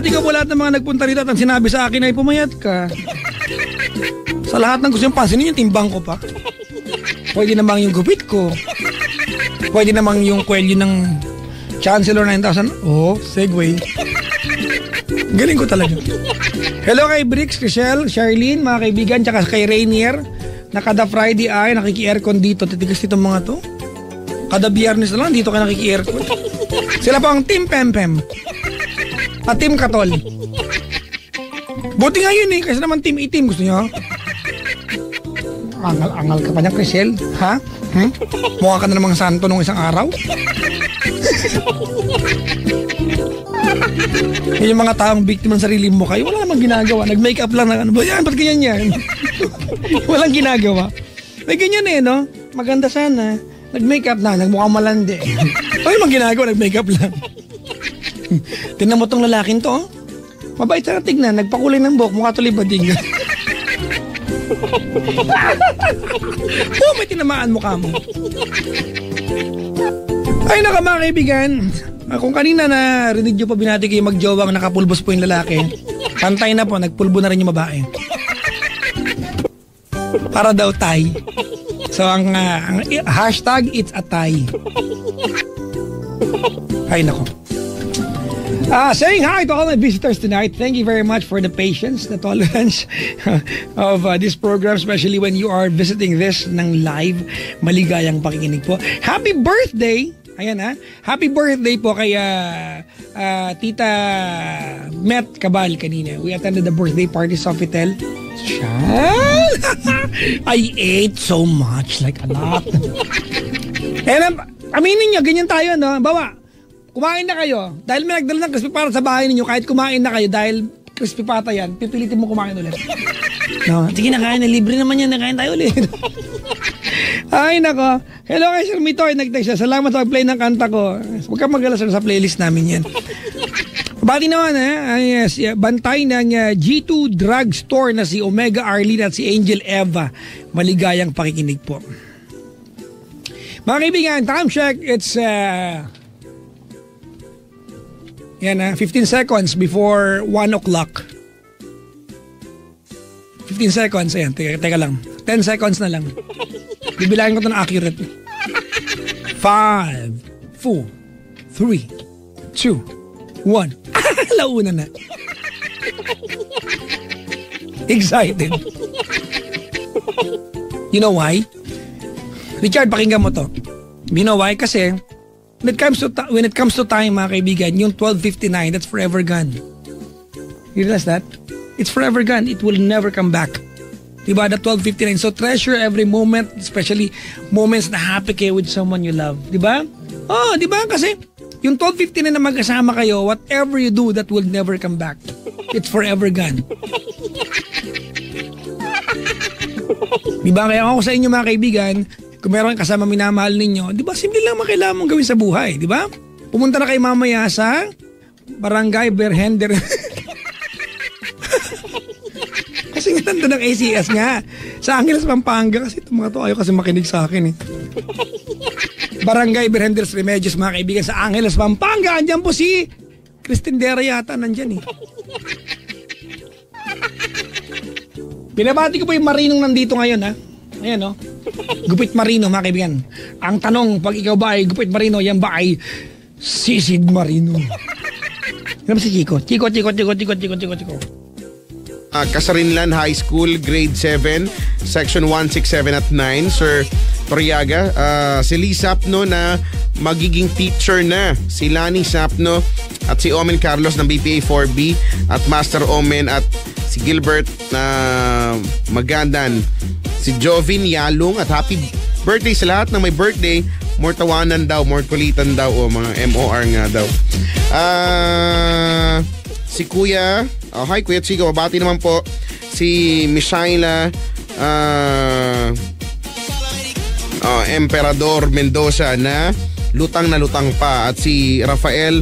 Binabati ko po lahat ng mga nagpunta rito at ang sinabi sa akin ay pumayat ka. Sa lahat ng gusto yung pansinin yung timbang ko pa. Pwede namang yung gupit ko. Pwede namang yung kwelyo ng Chancellor 9000. Oh, segue. Galing ko talaga. Hello kay Bricks, Chriselle, Charlene, mga kaibigan, tsaka kay Rainier. Na kada Friday ay nakiki-aircon dito. Titigas itong mga to. Kada Biyernes na lang dito kayo nakiki-aircon. Sila po ang Team Pempem. At Team Katol. Buti nga yun eh. Kasi naman Team Itim. Gusto nyo? Angal ka pa niya, Chriselle. Ha? Mukha ka na namang santo nung isang araw. Yung mga taong biktima ng sarili mo kayo, wala namang ginagawa. Nag-makeup lang na ano ba yan? Ba't ganyan yan? Walang ginagawa. May ganyan eh, no? Maganda sana. Nag-makeup na, nagmukhang malandi. Ano namang ginagawa? Nag-makeup lang. Tingnan mo tong lalaking to, oh. Mabait sana tignan. Nagpakulay ng buhok, mukha tuloy bading. Oh, may tinamaan mukha mo. Ay, naka mga kaibigan. Kung kanina na rinig nyo pa binati kayo magjowang nakapulbos po yung lalaki, pantay na po, nagpulbo na rin yung babae. Para daw tay. So ang hashtag, it's a tie. Ay, nako. Saying hi to all my visitors tonight. Thank you very much for the patience, the tolerance of this program, especially when you are visiting this ng live. Maligayang pakikinig po. Happy birthday! Ayan ha. Happy birthday po kay Tita Met Cabal kanina. We attended the birthday party sa Sofitel. I ate so much, like a lot. And aminin nyo, ganyan tayo, no? Bawa, kumain na kayo. Dahil may nagdala ng crispy pata sa bahay ninyo, kahit kumain na kayo dahil crispy pata yan, pipilitin mo kumain ulit. No? Sige na, kain na. Libre naman yan. Nakain tayo ulit. Ay, nako. Hello kay Sir Mitoy. Nag-text siya. Salamat sa play ng kanta ko. Huwag kang mag-alas sa playlist namin yan. Bati naman, yes, bantay ng G2 Drugstore na si Omega Arlene at si Angel Eva. Maligayang pakikinig po. Mga kaibigan, time check. It's 15 seconds before 1 o'clock. 15 seconds. Ayan, teka lang. 10 seconds na lang. Bibilangin ko ito na accurate. 5, 4, 3, 2, 1. Launa na. Excited. You know why? Richard, pakinggan mo to. You know why? Kasi when it comes to time, mga kaibigan, yung 12:59, that's forever gone. You realize that? It's forever gone. It will never come back. Diba? The 12:59. So treasure every moment, especially moments na happy kayo with someone you love. Diba? Oh, diba? Kasi yung 12:59 na magkasama kayo, whatever you do, that will never come back. It's forever gone. Diba? Kaya ako sa inyo mga kaibigan, kung meron kasama minamahal ninyo, diba? Simple lang kailangan mong gawin sa buhay. Diba? Pumunta na kayo mamaya sa Barangay Berhender. Kasi nga nandun ng ACS nga. Sa Angeles, Pampanga. Kasi itong mga to ayaw kasi makinig sa akin eh. Barangay Berhenders Remedios, mga kaibigan, sa Angeles, Pampanga. Andyan po si Christine Dera yata nandyan eh. Binabati ko po yung Marinong nandito ngayon ha. Ayan o. Gupit Marino, mga kaibigan. Ang tanong, pag ikaw ba ay Gupit Marino, yan ba ay Sisid Marino? Yan ba si Chico? Chico. Kasarinlan High School, Grade 7, Section 167 at 9, Sir Toriaga. Si Lee Sapno na magiging teacher na. Si Lani Sapno at si Omen Carlos ng BPA 4B at Master Omen at si Gilbert na Magandan. Si Jovin Yalong at happy birthday sa lahat ng may birthday. More tawanan daw, more kulitan daw o mga MOR nga daw. Si Kuya, hi Kuya Chico, mabati naman po si Mishaila Emperador Mendoza na lutang pa at si Rafael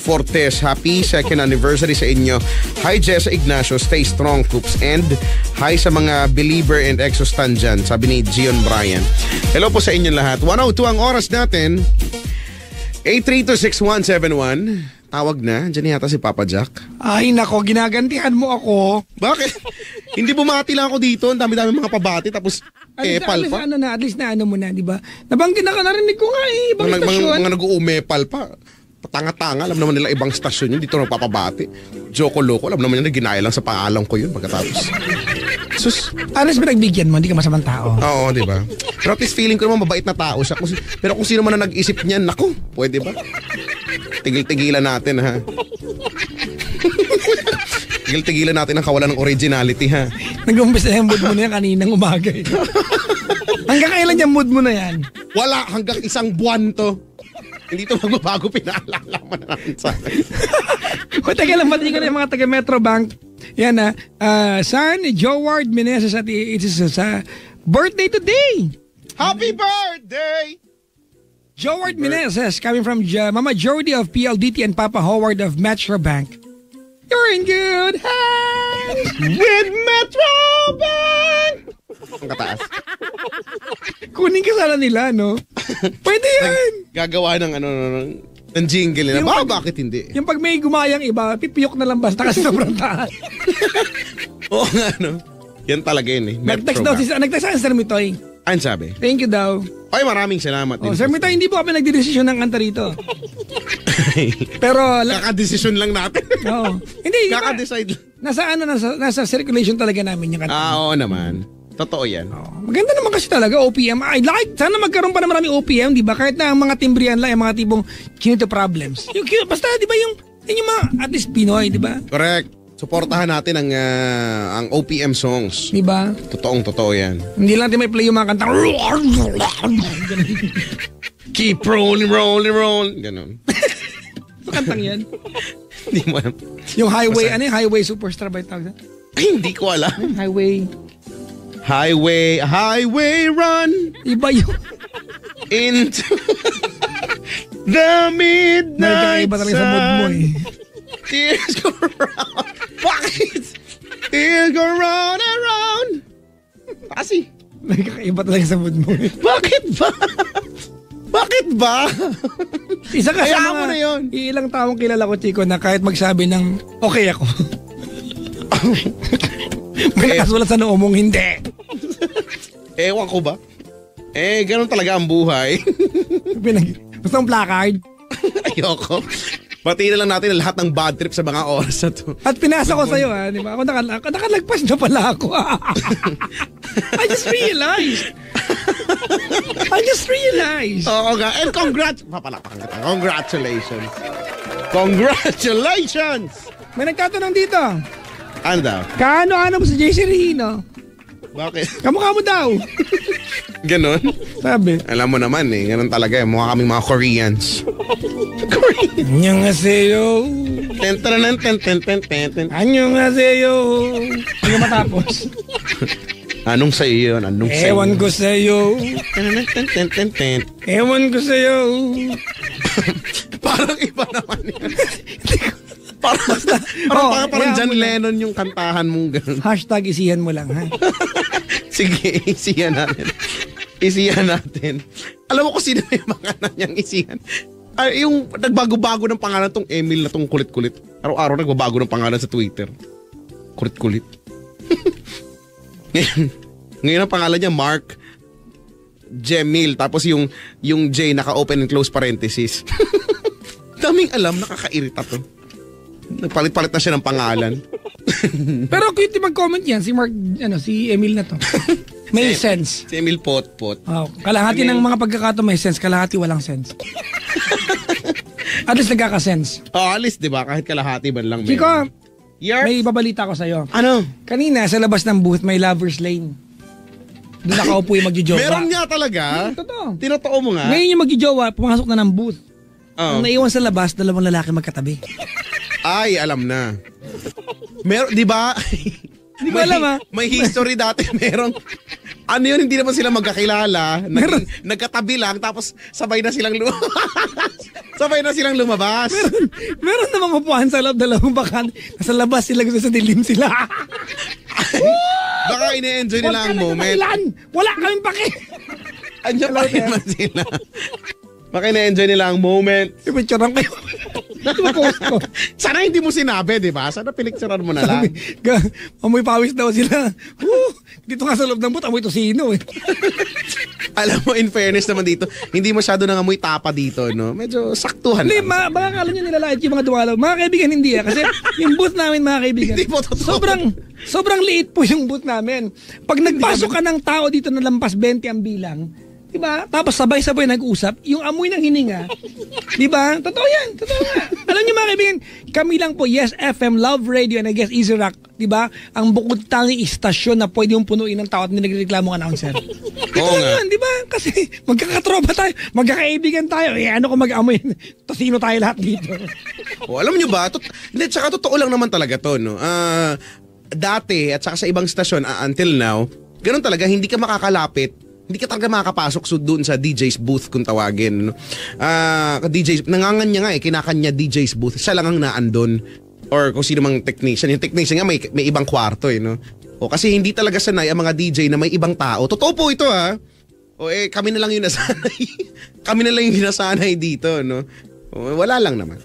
Fortes, happy 2nd anniversary sa inyo. Hi Jessa Ignacio, stay strong troops, and hi sa mga believer and exostan dyan, sabi ni Gion Bryan. Hello po sa inyo lahat. 102 ang oras natin. 8326171. Tawag na. Diyan yata si Papa Jack. Ay nako, ginagantihan mo ako. Bakit? Hindi bumati lang ako dito. Ang dami-dami mga pabati. Tapos, epal pa. At least na ano mo na, di ba? Nabanggit na ka, narinig ko nga eh. Ibang stasyon. Mga nag-uumepal pa. Tanga-tanga. Alam naman nila ibang stasyon yun. Dito nagpapabati. Joko-loko. Alam naman nila ginaya lang sa pangalan ko yun. Pagkatapos. Sus. Alas pinagbigyan mo, hindi ka masamang tao. Oo, di ba? Pero at least feeling ko naman mabait na tao siya. Pero kung sino man na nag-isip niyan, naku, pwede ba? Tigil-tigilan natin, ha? Tigil-tigilan natin ang kawalan ng originality, ha? Nag-umpisa yung mood mo na yan kaninang umaga eh. Hanggang kailan yung mood mo na yan? Wala, hanggang 1 buwan to. Hindi to magbabago, pinaalala mo na natin sa akin. O teka lang, pati ko na yung mga taga Metro Bank. Yan na, son, Joward Meneses at it is sa birthday today. Happy birthday! Joward Meneses coming from Mama Jody of PLDT and Papa Howard of Metro Bank. You're in good hands With Metro Bank! Ang kataas. Kunin ka sana nila, no? Pwede yan. Gagawa ng ng jingle nila. Bakit hindi? Yung pag may gumayang iba, pipiyok na lang basta kasi sobrang taas. Oo nga, no? Yan talaga yun eh. Nag-text daw nag-text sa Sir Mitoy. Ano sabi? Thank you daw. Ay, maraming salamat. Oh, Sir Mitoy, hindi po kami nagdidesisyon ng kanta rito. Pero kakadesisyon lang natin. Oo. Hindi. Kakadecide lang. Nasa circulation talaga namin yung kanta. Oo naman. Totoo yan. Maganda naman kasi talaga, OPM. I like, sana magkaroon pa na maraming OPM, di ba? Kahit na ang mga timbrian lang, yung mga tipong cute problems. Basta, di ba, yung mga, at least Pinoy, di ba? Correct. Suportahan natin ang OPM songs. Di ba? Totoo yan. Hindi lang natin may play yung mga kantang keep rolling. Ganon. Kantang yan. Hindi mo alam. Yung highway, highway superstar ba yung tawag? Ay, hindi ko alam. Highway run. Iba yung into the midnight iba talaga sa mood mo eh. Tears go round. Bakit? Tears go round and round. Kasi Nagkakaiba talaga sa mood mo eh. Bakit ba? Isa ka sa Kaya mo na yun. Ilang taong kilala ko, Chico, na kahit magsabi ng okay ako. May nakasulat sa noo mong hindi. Ewan ko ba? Ganun talaga ang buhay. Gusto ang placard? Ayoko. Batiin na lang natin lahat ng bad trip sa mga oras na to. At pinasa ko sa'yo, ha? Di ba? Ako nakalagpas na pala ako. I just realized. Oo nga. And Congratulations! May nagtatanong dito. Ano daw? Kaano mo sa JC Regino? Bakit? Kamukha mo daw. Ganon? Sabi. Alam mo naman eh. Ganon talaga eh. Mukha kaming mga Koreans. Annyeonghaseyo. Annyeonghaseyo. Hindi matapos. Anong sa iyo yun? Ewan ko sa'yo. Ewan ko sa'yo. Parang iba naman yan. Parang John Lennon yung kantahan mong gano'n. Hashtag isihan mo lang, ha? Sige, isihan natin. Alam mo kung sino yung mga nanyang isihan? Yung nagbago-bago ng pangalan tong Emil na tong kulit-kulit. Araw-araw nagbabago ng pangalan sa Twitter. Kulit-kulit. Ngayon ang pangalan niya Mark Jemil. Tapos yung J naka-open and close parenthesis. Daming alam, nakakairita to. Nagpalit-palit na siya ng pangalan. Pero cute mag-comment yan si Emil na to. May sense. Si Emil Potpot. Oh, kalahati ng mga pagkakato may sense, kalahati walang sense. At least nagkaka-sense. At least, di ba? Kahit kalahati man lang. Chico, may may babalita ko sa'yo. Ano? Kanina, sa labas ng booth, may lover's lane. Doon nakaupo yung magjojowa. Meron nga talaga? Totoo. Tinotoo mo nga? Ngayon yung magjojowa, pumasok na ng booth. Ang naiwan sa labas, 2 lalaki magkatabi. Ay, alam na. Meron, di ba? Hindi ko alam ha. May history dati, merong, hindi naman sila magkakilala. Nagkatabi lang, tapos sabay na silang lumabas. Meron namang upuan sa loob, 2 bakan. Nasa labas sila, gusto sa dilim sila. Baka ine-enjoy nila ang moment. Wala kaming pake. Andiyan pa rin man sila. Baka ina-enjoy nila ang moment. Ipicturean kayo. Di ba post ko? Sana hindi mo sinabi, di ba? Sana pinicturean mo na lang. Amoy pawis daw sila. Dito nga sa loob ng boot, amoy tosino eh. Alam mo, in fairness naman dito, hindi masyado nangamoy tapa dito, no? Medyo saktuhan Hindi, lang. baka akala nyo nilalait yung mga dumalaw. Mga kaibigan, hindi Kasi yung booth namin, mga kaibigan, Hindi po totoo. sobrang liit po yung booth namin. Pag nagpasok ka ng tao dito na lampas 20 ang bilang, diba? Tapos sabay-sabay nag-usap, yung amoy ng hininga, diba? Totoo yan, totoo nga. Alam niyo mga kaibigan, kami lang po, Yes FM, Love Radio, and I guess Easy Rock, diba? Ang bukod tanging istasyon na pwede yung punuin ng tao at nagreklamong announcer. Oo nga. Yun, diba? Kasi magkakatropa tayo, magkakaibigan tayo, ano kung mag-amoy, tosino tayo lahat dito. Alam nyo ba, hindi, tsaka totoo lang naman talaga to, no? Dati, at saka sa ibang stasyon, until now, ganun talaga, hindi ka makakalapit. Hindi ka talaga makakapasok doon sa DJ's booth kung tawagin. No? DJ's, nanganganya nga kinakanya DJ's booth. Siya lang ang naandun. Or kung sino mang technician. Yung technician nga may ibang kwarto no? O kasi hindi talaga sanay ang mga DJ na may ibang tao. Totoo po ito ha. O kami na lang yung nasanay. Kami na lang yung nasanay dito no. O, wala lang naman.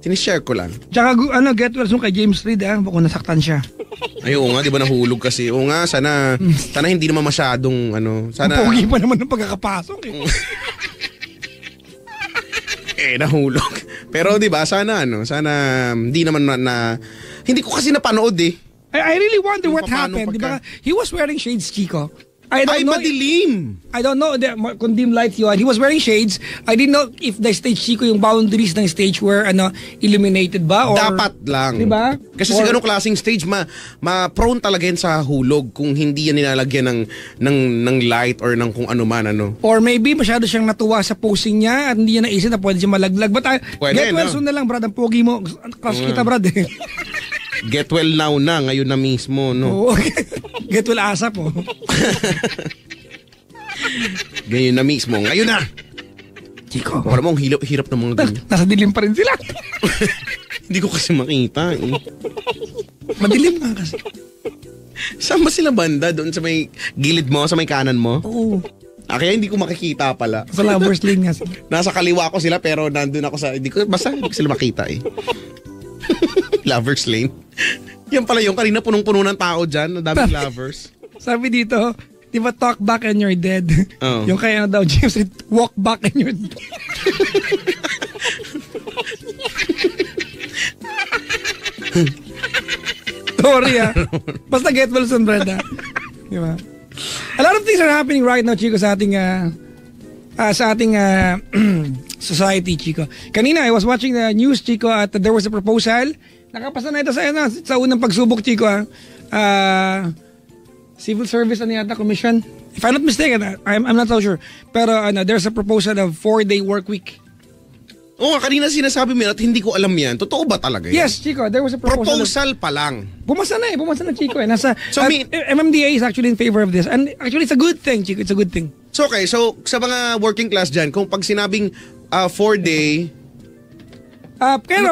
Sinishare ko lang. Tsaka get well soon kay James Reid kung nasaktan siya. Ay, oo nga, di ba nahulog kasi? Oo nga, sana hindi naman masyadong, sana... Ang pogi pa naman ng pagkakapasok nahulog. Pero di ba, sana hindi naman hindi ko kasi napanood I really wonder what paano happened, di ba? He was wearing shades, Chico. I don't know. Madilim. I don't know kung dim light yun. He was wearing shades. I didn't know if the stage, Chico, yung boundaries ng stage were illuminated ba? Or, dapat lang. Diba? Kasi sa ganung klaseng stage, ma-prone talaga yan sa hulog kung hindi yan nilalagyan ng light or ng kung ano man. Or maybe masyado siyang natuwa sa posing niya at hindi niya naisip na pwede siya malaglag. But Pwede, get well soon na lang, Brad. Ang pogi mo. Crush kita, Brad. Get well now na, ngayon na mismo, no? Oo, get well asap, Ngayon na mismo, ngayon na! Chico. Wala mo, ang hirap ng mga ganyan. Nasa dilim pa rin sila. Hindi ko kasi makita. Madilim nga kasi. Saan ba sila banda? Doon sa may gilid mo, sa may kanan mo? Oo. Kaya hindi ko makikita pala. Sa lovers lane nga sila. Nasa kaliwa ko sila pero nandun ako sa... Basta hindi ko sila makita Lovers lane. Yan pala yung kanina punong-puno ng tao dyan. Daming lovers. Sabi dito, di ba talk back and you're dead? Oh. Yung kaya daw, James, walk back and you're dead. Sorry Basta get well soon, Brenda. Di ba? A lot of things are happening right now, Chico, sa ating society, Chico. Kanina, I was watching the news, Chico, at there was a proposal. Nakapasa na ito sa unang pagsubok, Chico. Civil Service yata Commission. If I'm not mistaken, I'm not so sure. Pero there's a proposal of 4-day work week. Oo, kanina sinasabi mo at hindi ko alam yan. Totoo ba talaga yan? Yes, Chico, there was a proposal. Proposal pa lang. Bumasa na, Chico. MMDA is actually in favor of this. And actually, it's a good thing, Chico. It's a good thing. So, okay. So, sa mga working class dyan, kung pag sinabing 4-day... Pero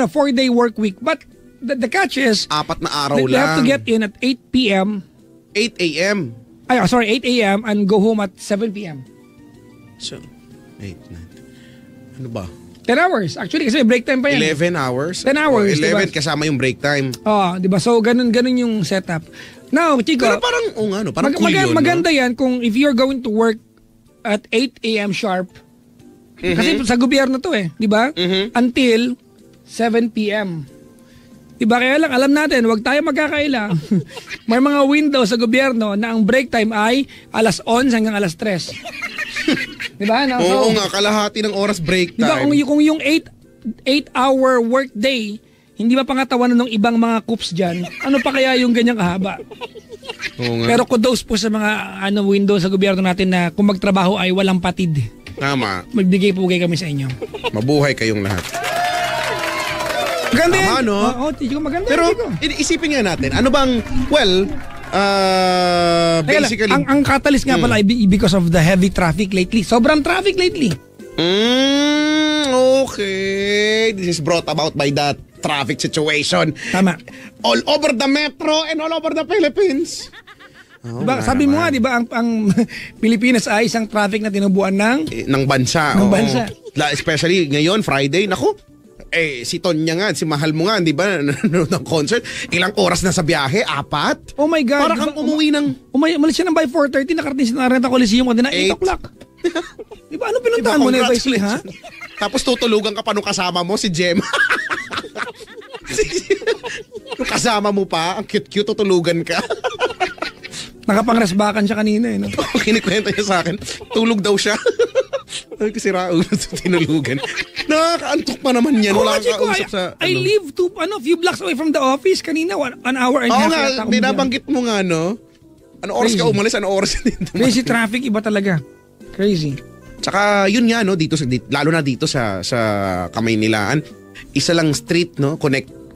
4-day work week. But the catch is... 4 na araw they lang. have to get in at 8 p.m. 8 a.m. 8 a.m. and go home at 7 p.m. So, 8, 9. Ano ba? 10 hours. Actually, kasi may break time pa yan. 11 hours? 10 hours, 11 diba? Kasama yung break time. Di ba? So, ganun yung setup. Now, Chico... Pero parang cool yun, maganda yan kung if you're going to work at 8 a.m. sharp, kasi sa gobyerno to di ba? Until 7 p.m. Diba? Kaya lang, alam natin, huwag tayo magkakaila. May mga window sa gobyerno na ang break time ay alas 11 hanggang alas 3. Diba? No? Oo nga, kalahati ng oras break time. Diba, kung yung 8-hour work day, hindi ba pangatawanan ng ibang mga coops dyan, ano pa kaya yung ganyang kahaba? Oo nga. Pero kudos po sa mga window sa gobyerno natin na kung magtrabaho ay walang patid. Tama. Magbigay-pugay kami sa inyo. Mabuhay kayong lahat. Maganda tama, yan. no? Oo, Chico, maganda. Pero Chico. Isipin nga natin, ano bang, basically... Ang catalyst nga pala ay because of the heavy traffic lately. Sobrang traffic lately. Okay. This is brought about by the traffic situation. Tama. All over the metro and all over the Philippines. Diba, sabi mo nga, di ba, ang Pilipinas ay isang traffic na tinubuan ng bansa. Ng bansa. Especially ngayon, Friday. Naku, si Tonya nga, si mahal mo nga, di ba, nanonood ng concert, ilang oras na sa biyahe? 4? Oh my God. Para kang umuwi ng... Umalis siya ng by 4:30, nakarating siya na Renta Coliseum kanina 8 o'clock. Di ba, ano pinuntahan mo na Vice, ha? Tapos tutulugan ka pa nung kasama mo, si Jem. Yung kasama mo pa, ang cute-cute, tutulugan ka. Nakapang-resbakan siya kanina eh. No? Kinikwenta niya sa akin, tulog daw siya. Sabi ko, si Raul, tinulugan. Nakakaantok pa naman yan. Wala kang kausap sa... I live few blocks away from the office. Kanina, 1 hour and a half. Oo nga, binabanggit mo nga, no? Ano oras ka umalis? Ano oras din? Crazy traffic, iba talaga. Crazy. Tsaka, yun nga, no? Lalo na dito sa Kamaynilaan, isa lang street, no?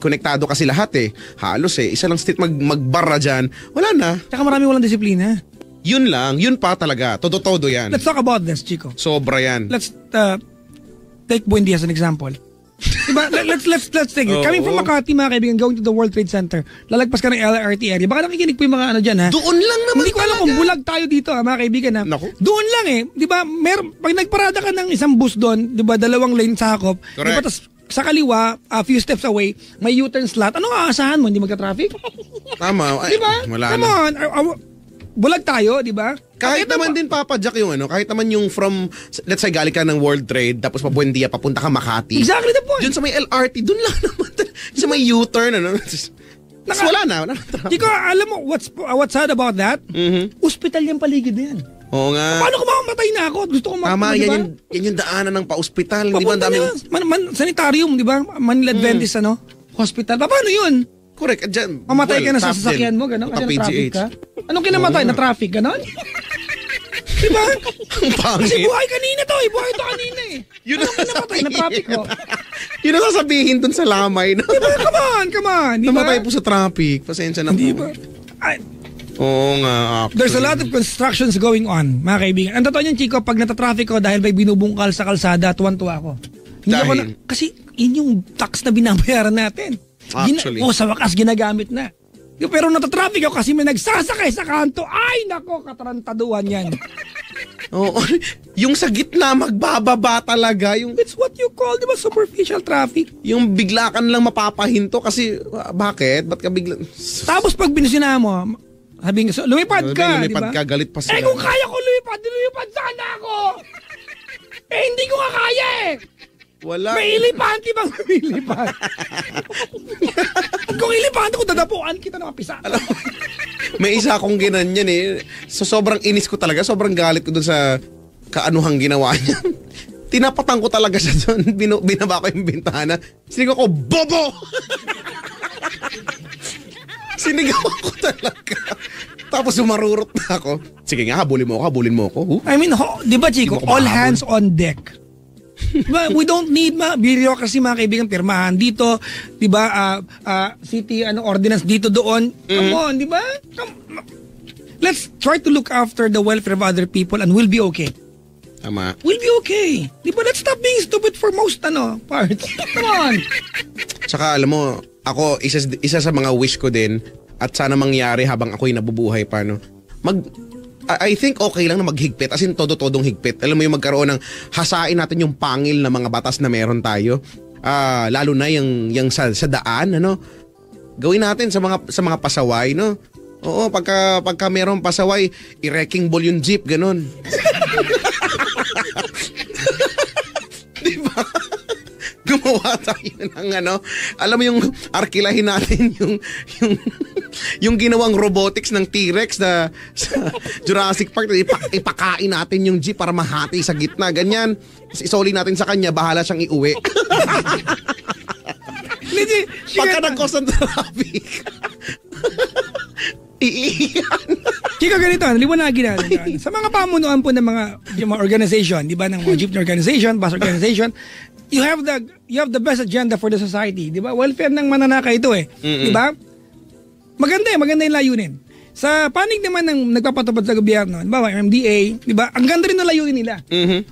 Konektado kasi lahat eh. Halos eh. Isa lang street magbara dyan. Wala na. Tsaka marami walang disiplina. Yun lang. Yun pa talaga. Todo-todo yan. Let's talk about this, Chico. Sobra yan. Let's take Buendia as an example. Diba? Let's take it. Coming from Makati, mga kaibigan, going to the World Trade Center, lalagpas ka ng LRT area. Baka nakikinig po yung mga ano dyan, ha? Doon lang naman. Hindi ko alam kung bulag tayo dito, mga kaibigan, ha? Naku. Doon lang eh. Diba? Pag nagparada ka ng isang bus doon, diba, 2 lane sakop. Correct. Diba, tas sa kaliwa, a few steps away, may U-turn slot. Anong aasahan mo? Hindi magka-traffic? Tama. Ay, diba? Wala Come on. Bulag tayo, di ba? Kahit naman din papadyak yung ano, kahit naman yung from, let's say galing ka ng World Trade, tapos pa Buendia, papunta ka Makati. Exactly the point. Dun sa may LRT, dun lang naman. Sa may U-turn, ano. Wala na. Chico, alam mo, what's sad about that? Mm-hmm. Hospital yung paligid na yan. Oo nga. Paano kung mamamatay na ako? Gusto ko Tama, diba? yan yung daanan ng pa-ospital. Di ba ang daming... Sanitarium, di ba? Manila Adventist, hospital. Paano yun? Correct. Dyan, mamatay ka na sa sasakyan mo, gano'n? Kasi na-traffic ka? Anong kinamatay? Na-traffic, gano'n? Diba? Kasi buhay kanina to eh. Buhay to kanina eh. Yun ang kinamatay? Na-traffic ko. Yun ang sasabihin dun sa lamay. No? Diba? Come on. Diba? Namatay po sa traffic. Pasensya na po. Diba? Oo nga. Actually. There's a lot of constructions going on, mga kaibigan. Ang totoo niyan, Chico, pag natatraffic ko dahil may binubungkal sa kalsada, tuwan-tuwa ako. Kasi yun yung tax na binabayaran natin. Actually. Sa wakas ginagamit na. Pero natatraffic ako kasi may nagsasakay sa kanto. Ay, nako, katarantaduhan yan. Oo. Yung sa gitna, magbababa talaga. It's what you call, di ba, superficial traffic. Yung bigla ka lang mapapahinto kasi, bakit? Ba't ka bigla... Tapos pag binusina mo, sabi nga, lumipad ka, di ba? Lumipad ka, galit pa sila. Kung kaya ko lumipad sana ako. Hindi ko nga kaya eh. Wala. May ilipante bang lumilipad? Kung ilipante ko, dadapuan kita ng kapisa. Alam mo, may isa akong ginanyan eh. So sobrang inis ko talaga, sobrang galit ko dun sa kaanuhang ginawa niya. Tinapatan ko talaga siya doon. Binaba ko yung bintana. Sinigaw ko, bobo! Sinigawan ko talaga. Tapos sumarurot na ako. Sige nga, habulin mo ako. I mean, di ba, Chico, all hands on deck. Diba, we don't need bureaucracy, mga kaibigan, pirmahan dito, di ba, city ordinance dito doon. Come on, di ba? Let's try to look after the welfare of other people and we'll be okay. Tama. We'll be okay. Di ba, let's stop being stupid for most parts. Come on. Tsaka alam mo, ako, isa sa mga wish ko din, at sana mangyari habang ako'y nabubuhay pa, no? I think okay lang na maghigpit, as in todo-todong higpit. Alam mo yung magkaroon ng hasain natin yung pangil na mga batas na meron tayo. Lalo na yung sa daan, ano? Gawin natin sa mga pasaway, no? Oo, pagka meron pasaway, i-wrecking ball yung jeep, ganun. Di ba? Gumawa tayo ng alam mo yung arkilahin natin yung ginawang robotics ng T-Rex na sa Jurassic Park, ipakain natin yung jeep para mahati sa gitna, ganyan. Isoli natin sa kanya, bahala siyang iuwi. Pagka nag-cause ng traffic, iiyan. Chico, ganito, liwanagin natin. Sa mga pamunuan po ng mga organization, di ba, ng mga jeepney organization, bus organization, you have the best agenda for the society, di ba? Welfare ng mananaka ito eh. Di ba? Maganda yung layunin. Sa panig naman ng nagpapatupad sa gobyerno, di ba, MMDA, di ba? Ang ganda rin ng layunin nila.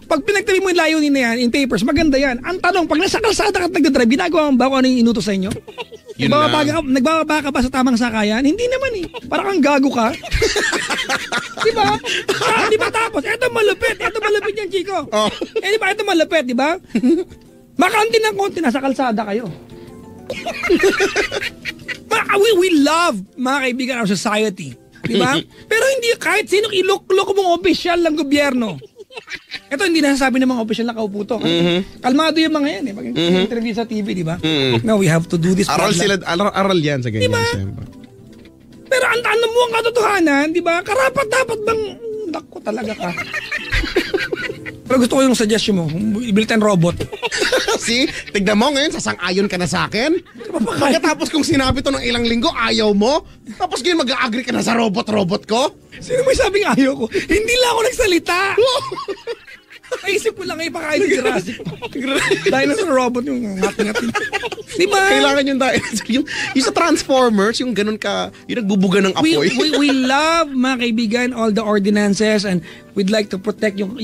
Pag pinagtabi mo yung layunin na yan in papers, maganda yan. Ang tanong, pag nasa kalsada ka at nagdadrive, ginagawa mo ba kung ano yung inutos sa inyo? Nagbababa ka ba sa tamang sakayan? Hindi naman eh. Parang kang gago ka. Di ba? Di ba tapos? Eto malupit yan, Chico. Oh. Di ba? Eto malupit, di ba? Makanti ng konti, nasa kalsada kayo. We love, mga kaibigan, our society. Diba? Pero hindi kahit sinong ilok-lok mong opisyal ng gobyerno. Ito hindi nasasabi ng mga opisyal na kaupo to. Kalmado yung mga yan eh. Pag interview sa TV, di ba? No, we have to do this. Aral yan sa ganyan. Diba? Pero ang tanong mo ang katotohanan, di ba? Karapat dapat bang... Naku, talaga ka. Pero gusto ko yung suggestion mo. Ibili tayong robot. See? Tignan mo ngayon, sasang-ayon ka na sa akin. Pagkatapos kung sinabi to ng ilang linggo, ayaw mo. Tapos ngayon mag-a-agree ka na sa robot-robot ko. Sino may sabing ayaw ko? Hindi lang ako nagsalita. Naisip ko lang ipakain ng Jurassic. Dinosaur robot yung ngati-ngati. Diba? Kailangan yung dinosaur. Yung sa Transformers, yung ganun ka, yung nagbubuga ng apoy. We love, mga kaibigan, all the ordinances and we'd like to protect yung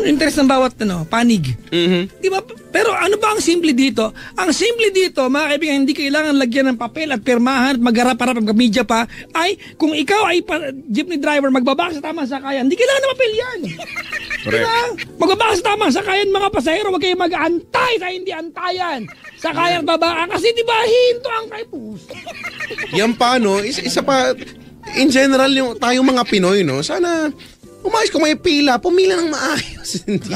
interest ng bawat panig. Diba? Pero ano ba ang simple dito? Ang simple dito, mga kaibigan, hindi kailangan lagyan ng papel at pirmahan at magharap-harap ng media pa, ay kung ikaw ay jeepney driver, magbabaka sa tamang sakayan, hindi kailangan ng papel yan. Diba? Magbabaka sa tamang sakayan, mga pasahero, huwag kayong mag-antay sa hindi antayan. Sakayan babaka kasi diba hinto ang typos. Yan pa, no? Isa pa, in general, yung tayong mga Pinoy, no? Sana, umayos kung may pila, pumila ng maayos. Hindi.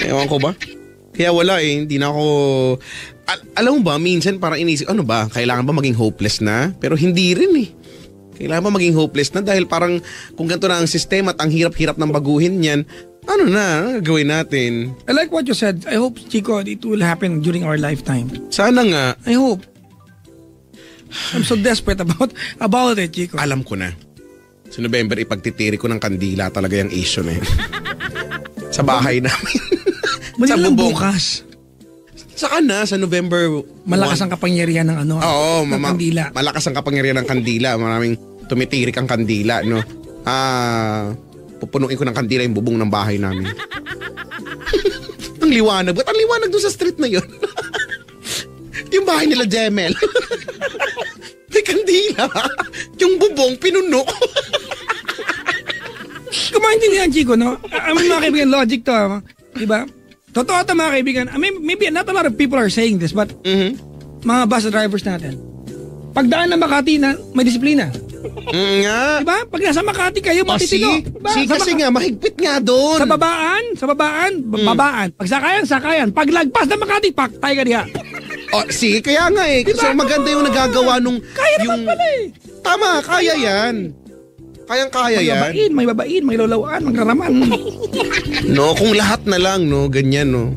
Ewan ko ba? Kaya wala eh, hindi na ako... alam mo ba, minsan para inisip, ano ba, kailangan ba maging hopeless na? Pero hindi rin eh. Kailangan ba maging hopeless na? Dahil parang kung ganito na ang sistema at ang hirap-hirap ng baguhin yan, ano na, gawin natin? I like what you said. I hope, Chico, it will happen during our lifetime. Sana nga. I hope. I'm so desperate about it, Chico. Alam ko na. Sa November, ipagtitiri ko ng kandila talaga yung issue na yun. Sa bahay namin. Sa bubong. Bukas. Saan na? Sa November 1. Malakas ang kapangyarihan ng Oo, ng kandila. Malakas ang kapangyarihan ng kandila. Maraming tumitirik ang kandila, no? Pupunuin ko ng kandila yung bubong ng bahay namin. Ang liwanag. Ba't ang liwanag doon sa street na yun? Yung bahay nila Jemel. May kandila. Yung bubong, pinuno. Kung maintindihan, Chico, no? Mga kaibigan, logic to. Diba? Totoo ito, mga kaibigan. Maybe not a lot of people are saying this, but mga bus drivers natin, pagdaan ng Makati na may disiplina. Nga. Diba? Pag nasa Makati kayo, matitino. Diba? Kasi nga, mahigpit nga doon. Sa babaan. Pag sakayan. Pag lagpas ng Makati, paktay ka diha. Kaya nga eh. Diba? So maganda yung nagagawa nung... Kaya naman pala eh. Tama, kaya yan. Kayang-kaya yan. May babain, may lulawaan, magraraman. No, kung lahat na lang, no, ganyan, no.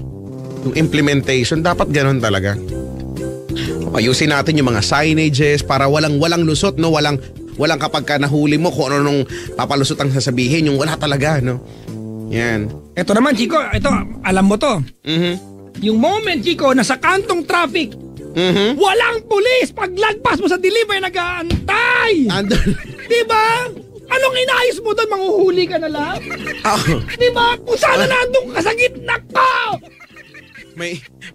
Yung implementation, dapat ganon talaga. Ayusin natin yung mga signages para walang lusot, no, walang kapag ka nahuli mo kung ano nung papalusot ang sasabihin, yung wala talaga, no. Yan. Ito naman, Chico, alam mo to. Yung moment, Chico, na sa kantong traffic, walang pulis, paglagpas mo sa delivery, nag-aantay. Andun. Diba? Anong inayos mo doon? Manghuhuli ka na lang? Diba? Kung sana nandun ka sa gitna ko!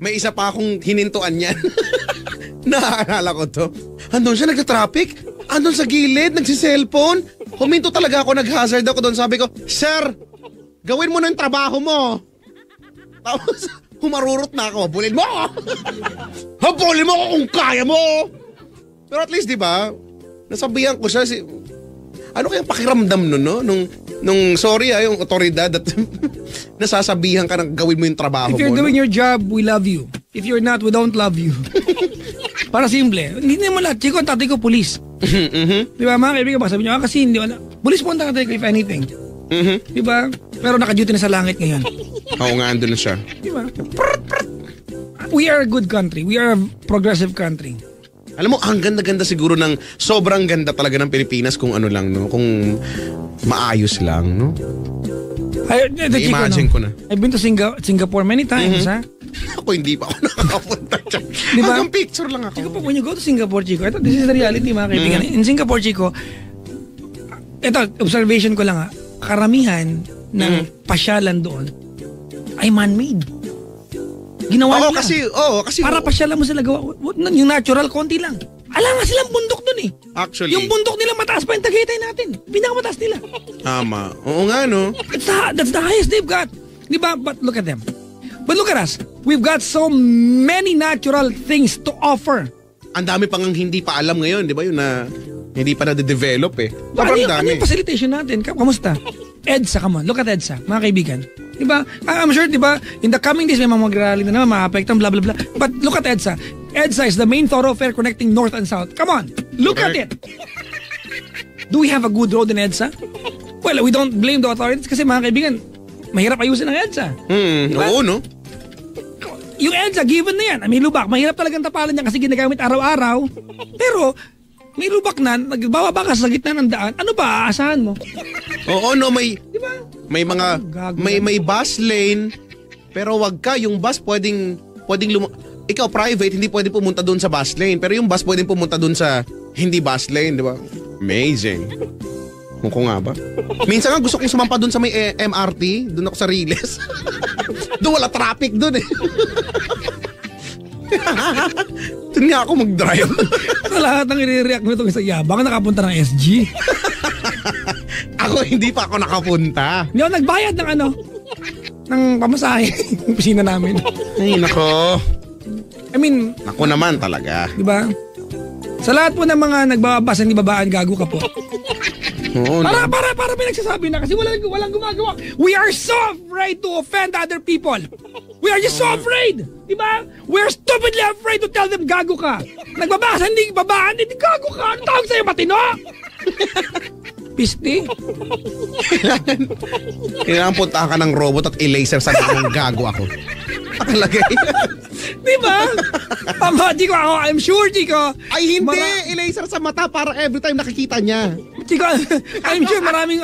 May isa pa akong hinintuan yan. Naaalala ko to. Andun siya nagka-traffic? Andun sa gilid, nagsiselfone? Huminto talaga ako, nag-hazard ako doon. Sabi ko, Sir, gawin mo na yung trabaho mo. Tapos, humarurot na ako. Habulin mo ako! Habulin mo ako kung kaya mo! Pero at least, diba, nasabihan ko siya, ano kayang pakiramdam nun, no? Nung sorry yung otoridad at nasasabihan ka na gawin mo yung trabaho mo. If you're doing your job, we love you. If you're not, we don't love you. Para simple. Hindi naman lahat. Chico, tatay ko, police. Diba, mga kaibigan, baka sabi nyo, kasi hindi wala. Police po ang tatay ko, if anything. Diba? Pero naka-duty na sa langit ngayon. Oo nga, andun na siya. Diba? We are a good country. We are a progressive country. Alam mo, ang ganda-ganda siguro ng, sobrang ganda talaga ng Pilipinas kung ano lang, no? Kung maayos lang, no? Imagine ko na. I've been to Singapore many times, ha? Ako hindi pa ako nakakapunta dyan. Diba? Hanggang picture lang ako. Chico, when you go to Singapore, Chico, this is the reality, mga kaibigan. In Singapore, Chico, observation ko lang, ha? Karamihan ng pasyalan doon ay man-made. Ginawa nila. Kasi para pasyalan mo sila gawa. Yung natural, konti lang. Alam nga silang bundok dun eh. Actually. Yung bundok nila mataas pa yung Tagaytay natin. Pinakamataas nila. Tama. Oo nga, no? That's the highest they've got. Di ba? But look at them. But look at us. We've got so many natural things to offer. Ang dami pang hindi pa alam ngayon, di ba? Yun na hindi pa na-develop eh. Sobrang Ano dami. yung facilitation natin? Kamusta? EDSA, come on. Look at EDSA, mga kaibigan. Diba? I'm sure, diba, in the coming days, may mga mag-rally na naman, ma-apektan, blah, blah, blah. But look at EDSA. EDSA is the main thoroughfare connecting north and south. Come on, look at it. Do we have a good road in EDSA? Well, we don't blame the authorities kasi mga kaibigan, mahirap ayusin ang EDSA. Diba? Oo, no? Yung EDSA, given na yan. May lubak. Mahirap talagang tapalan niya kasi ginagamit araw-araw. Pero, may lubak na, nagbababa ka sa gitna ng daan. Ano ba, aasahan mo? Oo, no, may... Diba? May mga... May bus lane, pero wag ka. Yung bus pwedeng ikaw private, hindi pwede pumunta doon sa bus lane. Pero yung bus pwedeng pumunta doon sa hindi bus lane, di ba? Amazing. Kung nga ba? Minsan nga gusto kong sumampa doon sa may MRT, doon ako sa Riles. Doon wala traffic doon eh. Doon nga ako mag-drive. Sa lahat ng i-react mo itong isa, baka nakapunta ng SG. Ako hindi pa ako nakapunta. Hindi ako nagbayad ng ng pamasahe. Yung pisina namin. Ay, nako. I mean, Nako naman talaga. di ba? Sa lahat po ng mga nagbabasa, hindi babaan, gago ka po. Oo, no. Para may nagsasabi na kasi walang gumagawa. We are so afraid to offend other people. We are just so afraid. Diba? We are stupidly afraid to tell them gago ka. Nagbabasa, hindi babaan, hindi gago ka. Ano tawag sa'yo, matino? Pisti? Kailangan punta ka ng robot at i-laser sa ng gago ako. Nakalagay. Diba? Tama, Chico, ako, I'm sure, Chico. Ay, hindi! I-laser sa mata para every time nakikita niya. Chico, I'm sure maraming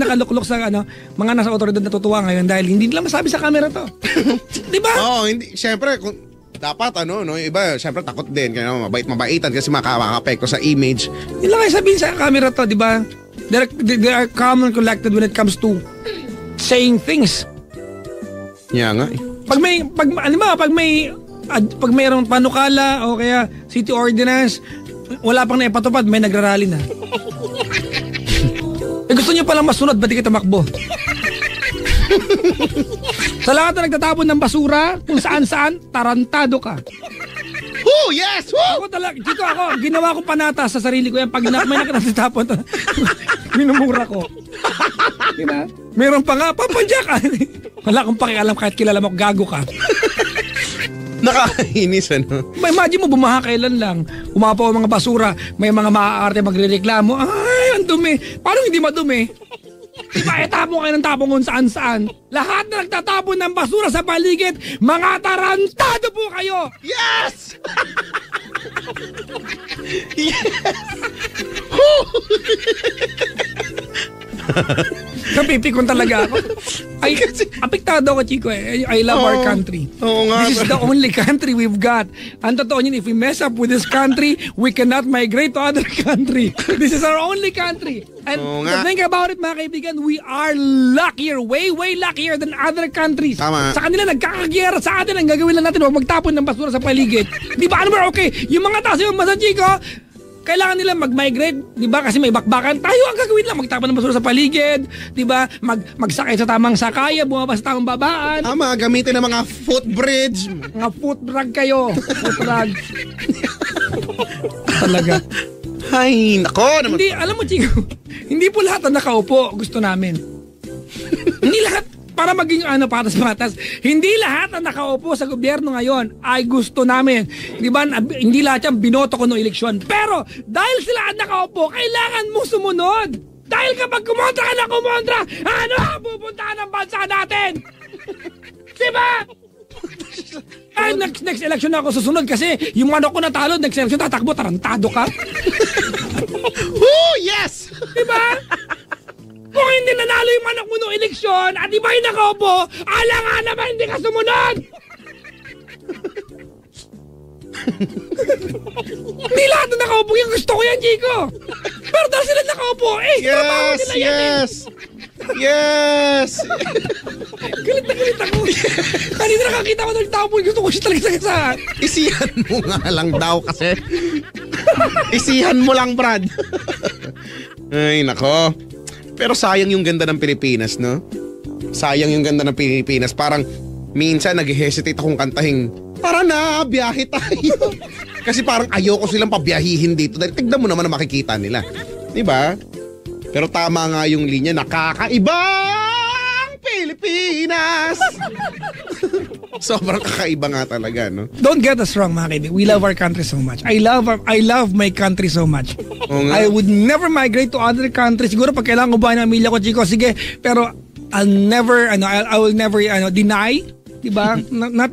nakaluklok sa mga nasa otoridad na natutuwa ngayon dahil hindi nila masabi sa camera to. Diba? Oo, hindi. Siyempre, dapat yung iba, siyempre takot din. Kaya mabait-mabaitan kasi makaka-apekto sa image. Hindi lang kayo sabihin sa camera to, diba? They are calm and collected when it comes to saying things. Yeah nga eh. Pag mayroong panukala o kaya city ordinance, wala pang naipatupad, may nagrarally na. Gusto niyo palang masunod, ba't di kita makbo? Sa lahat na nagtatapon ng basura, kung saan-saan, tarantado ka. Woo! Yes! Woo! Ako talaga, dito ako, ginawa ko panata sa sarili ko yan. Pag may nagtatapon, minumura ko. Diba? Meron pa nga, papadyak ka. Wala akong pakialam kahit kilala mo, gago ka. Nakakainis Imagine mo, bumaha kailan lang. Umapaw ang mga basura, may mga maaarte magrereklamo. Ay, ang dumi. Paano hindi madumi? Diba, tapon kayo ng tapon kung saan-saan. Lahat na nagtatapon ng basura sa paligid, mga tarantado po kayo! Yes! Yes! Napipikon talaga ako. Ay, apektado ako, Chico eh. I love our country. Oo nga. This is the only country we've got. Ang totoo niyan, if we mess up with this country, we cannot migrate to other country. This is our only country. And to think about it, mga kaibigan, we are luckier, way luckier than other countries. Tama. Sa kanila, nagkakagyera sa atin. Ang gagawin lang natin, huwag magtapon ng basura sa paligid. Di ba? Ano ba? Okay. Yung mga taas yung masa, Chico, kailangan nila mag-migrate, di ba? Kasi may bakbakan. Tayo ang gagawin lang, magtapon ng basura sa paligid, di ba? Magsakay sa tamang sakaya, bumaba sa tamang babaan. Tama, gamitin ng mga footbridge. Mga footbrag kayo. Footbrag. Talaga. Ay, nako naman. Hindi, alam mo, Chico, hindi po lahat na nakaupo gusto namin. Hindi lahat, para maging patas-patas, hindi lahat na nakaupo sa gobyerno ngayon ay gusto namin. Di ba? Hindi lahat yan binoto ko noong eleksyon. Pero dahil sila ang nakaupo, kailangan mo sumunod. Dahil kapag kumontra ka na kumontra, ano ang pupuntahan ng bansa natin? Di ba? Ay, next election na ako susunod kasi yung ko natalo, next election tatakbo, tarantado ka. Woo! Yes! Di ba? Kung hindi nanalo yung manok mo noong eleksyon at iba yung nakaupo, alangan naman hindi ka sumunod! Hindi lahat na nakaupo yung gusto ko yan, Chico! Pero dahil sila nakaupo, trabaho nila yan Yes! Yes! Galit na galit ako. Kanina nakakita ko nagtapo, gusto ko siya talaga sa Isihan mo nga lang daw kasi. Isihan mo lang, Brad. Ay, nako. Pero sayang yung ganda ng Pilipinas, no? Sayang yung ganda ng Pilipinas. Parang minsan nag-hesitate akong kantahin, tara na, biyahe tayo. Kasi parang ayoko silang pabiyahihin dito dahil tignan mo naman na makikita nila. Diba? Pero tama nga yung linya, nakakaibang Pilipinas! Sobrang kakaiba nga talaga, no? Don't get us wrong, mga kaibigan. We love our country so much. I love my country so much. I would never migrate to other countries. Siguro pag kailangan ko ba ng pamilya ko, Chico, sige. Pero I will never deny, diba? Not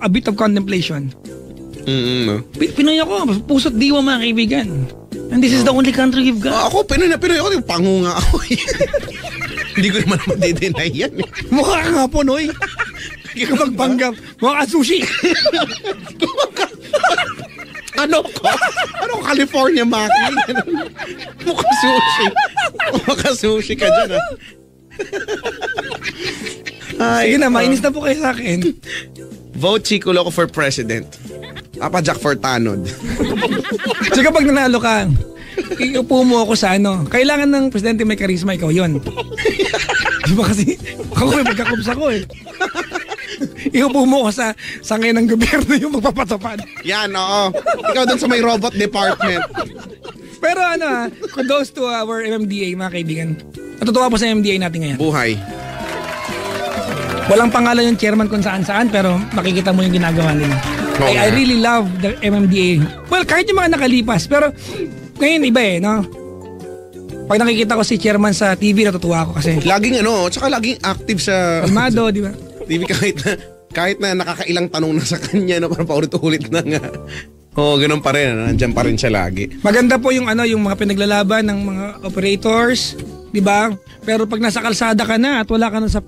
a bit of contemplation. No? Pinoy ako, puso't diwa, mga kaibigan. And this is the only country we've got. Ako, Pinoy ako. Pangunga ako. Hindi ko naman madi-deny yan. Mukha ka nga po, Noy. Kapag panggap, mukha ka sushi. Ano California Maki? Mukha sushi. Mukha sushi ka dyan, Sige na, mainis na po kayo sa akin. Vote Chico Loco for president. Papa Jack for tanod. So kapag nanalo ka, iupo mo ako sa kailangan ng presidente may karisma, ikaw yun. Diba kasi, ako may pagkakubs ako eh. Iupo mo ako sa ngayon ng gobyerno yung magpapatupad. Yan, oo. Ikaw dun sa may robot department. Pero kudos to our MMDA, mga kaibigan. Natutuwa po sa MMDA natin ngayon. Buhay. Walang pangalan yung chairman kung saan-saan, pero makikita mo yung ginagawa nila. I really love the MMDA. Well, kahit yung mga nakalipas, pero ngayon iba no? Pag nakikita ko si chairman sa TV, natutuwa ako kasi. Laging tsaka laging active sa... Kalmado, di ba? TV kahit na nakakailang tanong na sa kanya, parang paulit-ulit na nga. Ganun pa rin, nandyan pa rin siya lagi. Maganda po yung yung mga pinaglalaban ng mga operators, di ba? Pero pag nasa kalsada ka na at wala ka na sa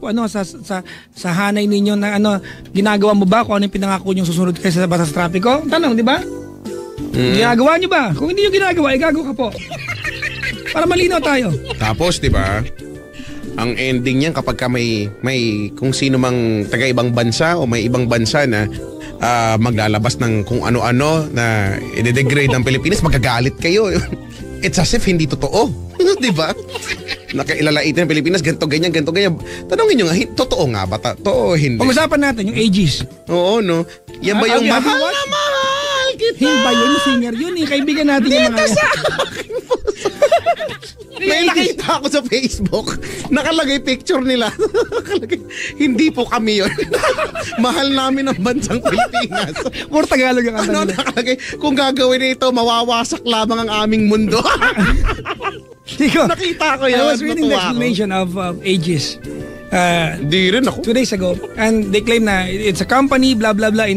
hanay ninyo na ginagawa mo ba kung ano yung pinangako nyo susunod kayo sa batas trapiko? Tanong, di ba? Ginagawa nyo ba? Kung hindi nyo ginagawa, igago ka po. Para malinaw tayo. Tapos, di ba? Ang ending niyan kapag ka may kung sino mang taga-ibang bansa o may ibang bansa na maglalabas ng kung ano-ano na i-degrade ng Pilipinas, magagalit kayo. It's as if hindi totoo. Di ba? Nakailalaitin ng Pilipinas, ganito, ganyan. Tanongin nyo nga, totoo nga ba? Totoo, hindi. Pag-usapan natin yung ages. Oo, no? Yan ba yung mahal na mahal kita? Hindi ba yun? Singer yun eh. Kaibigan natin yung mga... Sa akin po. May nakita ako sa Facebook. Nakalagay picture nila. Nakalagay, hindi po kami yun. Mahal namin ang bansang Pilipinas. Puro Tagalog ang kanta nila. Nakalagay, kung gagawin ito, mawawasak lamang ang aming mundo. Nakita ko yan. I was reading the explanation of ages. Di rin ako. 2 days ago. And they claim na it's a company, blah, blah, blah.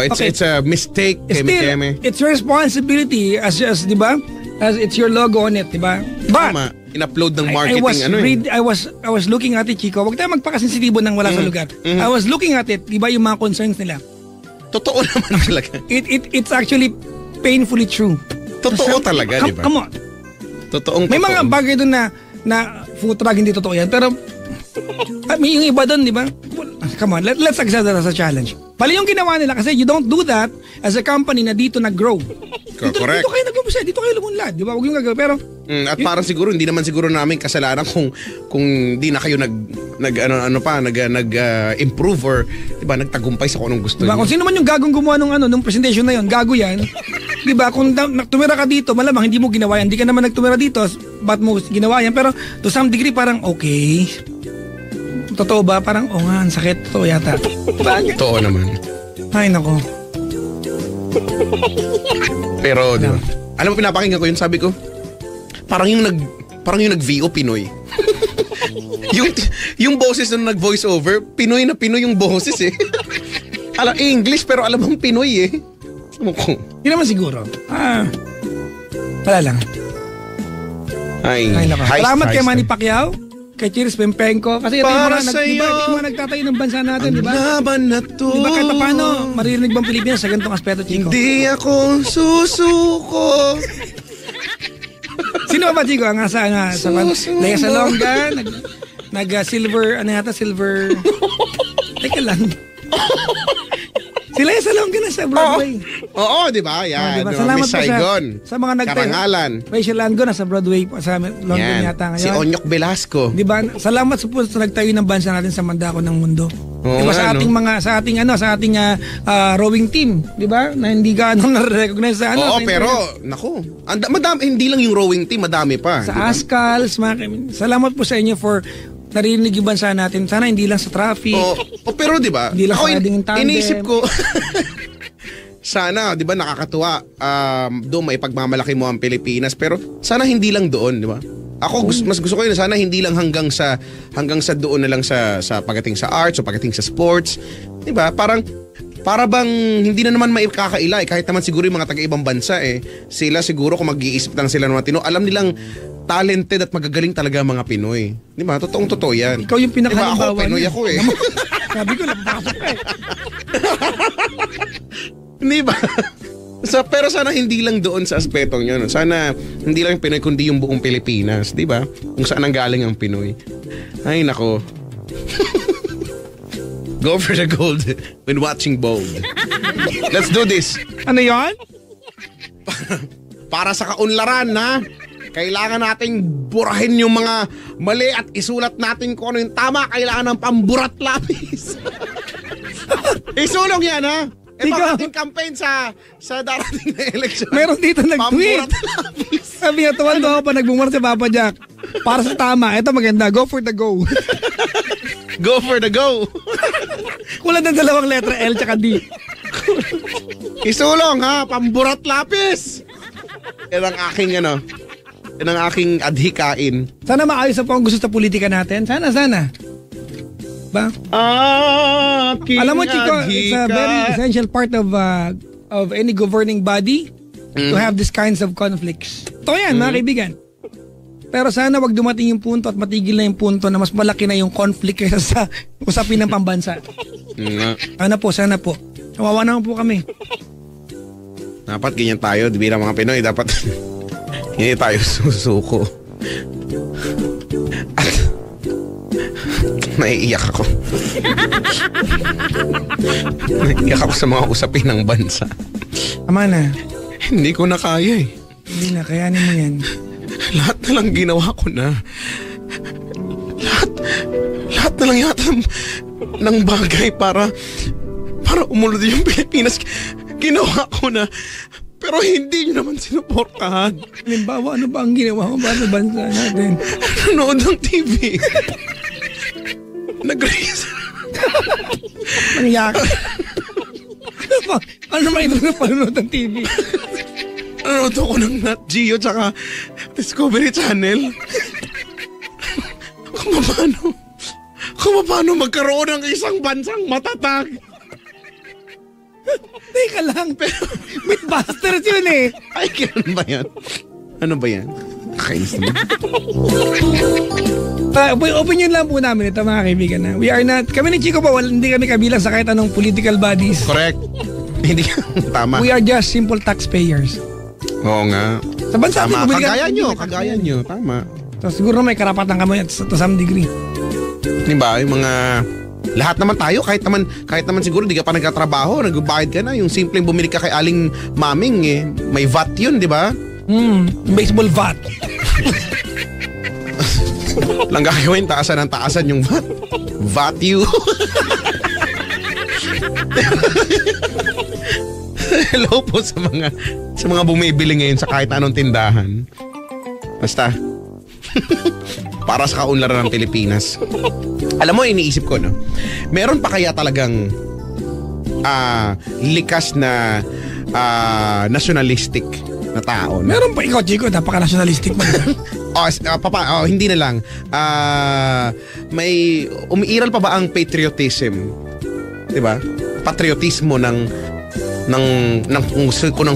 It's a mistake. Still, it's your responsibility as di ba? As it's your logo on it, di ba? But, in-upload ng marketing I was looking at it, Chico. Huwag tayo magpakasensitibo nang wala sa lugar. I was looking at it, di ba, yung mga concerns nila. Totoo naman talaga. It's actually painfully true. Totoo talaga, di ba? Come on. May mga bagay doon na food truck, hindi totoo yan. Pero, may yung iba doon, di ba? Come on, let's accept that as a challenge. Pali yung ginawa nila kasi you don't do that as a company na dito nag-grow. Correct. Dito kayo nag-umpisa, dito kayo lumunlad, di ba? Huwag yung gagawin. Pero, at parang siguro, hindi naman siguro namin kasalanan kung di na kayo nag-improve or, di ba, nagtagumpay sa kung anong gusto diba? Kung sino man yung gagong gumawa nung presentation na yun, gago yan. Di ba? Kung tumira ka dito, malamang hindi mo ginawa yan. Hindi ka naman nagtumira dito, ba't mo ginawa yan? Pero, to some degree, parang okay. Totoo ba? Parang, nga, ang sakit. Totoo yata. Totoo naman. Ay, nako. Pero, di ba? Alam mo, pinapakinggan ko yun, sabi ko, parang yung nag-VO Pinoy. yung boses na nag-voice over, Pinoy na Pinoy yung boses eh. English, pero alam mong Pinoy eh. Hindi naman siguro. Wala lang. Ay, nako. Salamat kay Manny Pacquiao. Kay Cheers Pempenko. Kasi ito yung mga nagtatayo ng bansa natin, di ba? Laban na to. Di ba kahit paano, maririnig bang Pilipinas sa ganitong aspeto, Chico? Hindi ako susuko. Sino ba, Chico? Ang asa sa Lea Salonga, nag-silver, silver... Teka lang. Si Lea Salonga na sa Broadway. Oo, di ba? Yan. Diba? Salamat Miss Saigon. Sa mga Karangalan. Rachel Lango na sa Broadway, sa London yan. yata ngayon. Si Onyok Velasco. Di ba? Salamat sa nagtayo ng bansa natin sa mandako ng mundo. Oo Diba nga, sa ating rowing team, 'di ba? Na hindi gaano na-recognize sa Oo, sa pero naku, madami, hindi lang yung rowing team, madami pa. sa di ba? ASCALs, salamat po sa inyo for narinig yung bansa natin. Sana hindi lang sa traffic. Pero 'di ba? Hindi lang Ako, sa riding in tandem. iniisip ko sana, 'di ba, nakakatuwa doon may pagmamalaki mo ang Pilipinas, pero sana hindi lang doon, 'di ba? Ako mas gusto ko yun, sana hindi lang hanggang sa doon na lang sa pagdating sa arts o pagdating sa sports, 'di ba? Para bang hindi na naman maikakaila kahit naman siguro yung mga taga-ibang bansa sila siguro kung mag-iisip lang sila ng mga alam nilang talented at magagaling talaga ang mga Pinoy. 'Di ba? Totoo 'yan. Ikaw yung pinakahalimbawa. Ako Pinoy ako eh. Sabi ko napapasok ka Hindi ba? Pero sana hindi lang doon sa aspetong yun. Sana hindi lang Pinoy kundi yung buong Pilipinas, di ba? Kung saan ang galing ang Pinoy. Ay nako. Go for the gold when watching Bold. Let's do this. Ano yon? Para sa kaunlaran, ha? Kailangan nating burahin yung mga mali at isulat natin kung ano yung tama. Kailangan ng pamburat lapis. Isulong yan, ha? Ikaw ating campaign sa darating na eleksyon. Meron dito nag-tweet. Pamburat lapis. Sabi nga, tuwan ako pa nagbumura si Papa Jack. Para sa tama, ito maganda. Go for the go. Go for the go. Kulang ng 2 letra L tsaka D. Isulong, ha? Pamburat lapis. Yan ang aking yan ang aking adhikain. Sana maayos na po ang gusto sa politika natin. Sana. Ba? Alam mo, Chico, it's a very essential part of any governing body to have these kinds of conflicts. Ito yan, mga kaibigan. Pero sana wag dumating yung punto at matigil na yung punto na mas malaki na yung conflict kaysa sa usapin ng pambansa. Sana po. Kawawa naman po kami. Dapat ganyan tayo, bilang mga Pinoy, dapat hindi tayo susuko. At naiiyak ako. Naiiyak ako sa mga usapin ng bansa. Tama na. Hindi ko na kaya eh. Hindi na, kayanin mo yan. Lahat na lang ginawa ko na. Lahat na lang yata ng bagay para umunod yung Pilipinas. Ginawa ko na. Pero hindi nyo naman sinuportahan. Halimbawa, ano ba ang ginawa ko para sa bansa natin? Nanood ng TV. Nag-raise. Nangyaka. Ano naman ito na panonood ng TV? Nanood ako ng Nat Geo tsaka Discovery Channel. Kung paano magkaroon ng isang bansang matatag. Teka lang, pero Mythbusters yun eh. Ay, gano'n ba yan? Ano ba yan? Kakainis naman. Opinion lang po namin ito, mga kaibigan. We are not, kami ni Chico pa, hindi kami kabilang sa kahit anong political bodies. Correct. Hindi tama. We are just simple taxpayers. Oo nga. Sa bansa tama, natin, kagaya nyo. Tama. So, siguro may karapatan kami to some degree. Diba, yung mga lahat naman tayo, kahit naman siguro di ka pa nagtatrabaho, nagbayad ka na, yung simpleng bumili ka kay Aling Maming may VAT yun, di ba? Baseball VAT. Lang gagawin, taasan yung VAT. VAT you. Hello po sa mga bumibili ngayon sa kahit anong tindahan. Basta para sa kaunlaran ng Pilipinas. Alam mo, iniisip ko, no? Meron pa kaya talagang likas na nationalistic na tao? No? Meron pa ikaw, Chico, napaka-nationalistic mo. Hindi na lang. May umiiral pa ba ang patriotism? 'Di ba? Patriotismo ng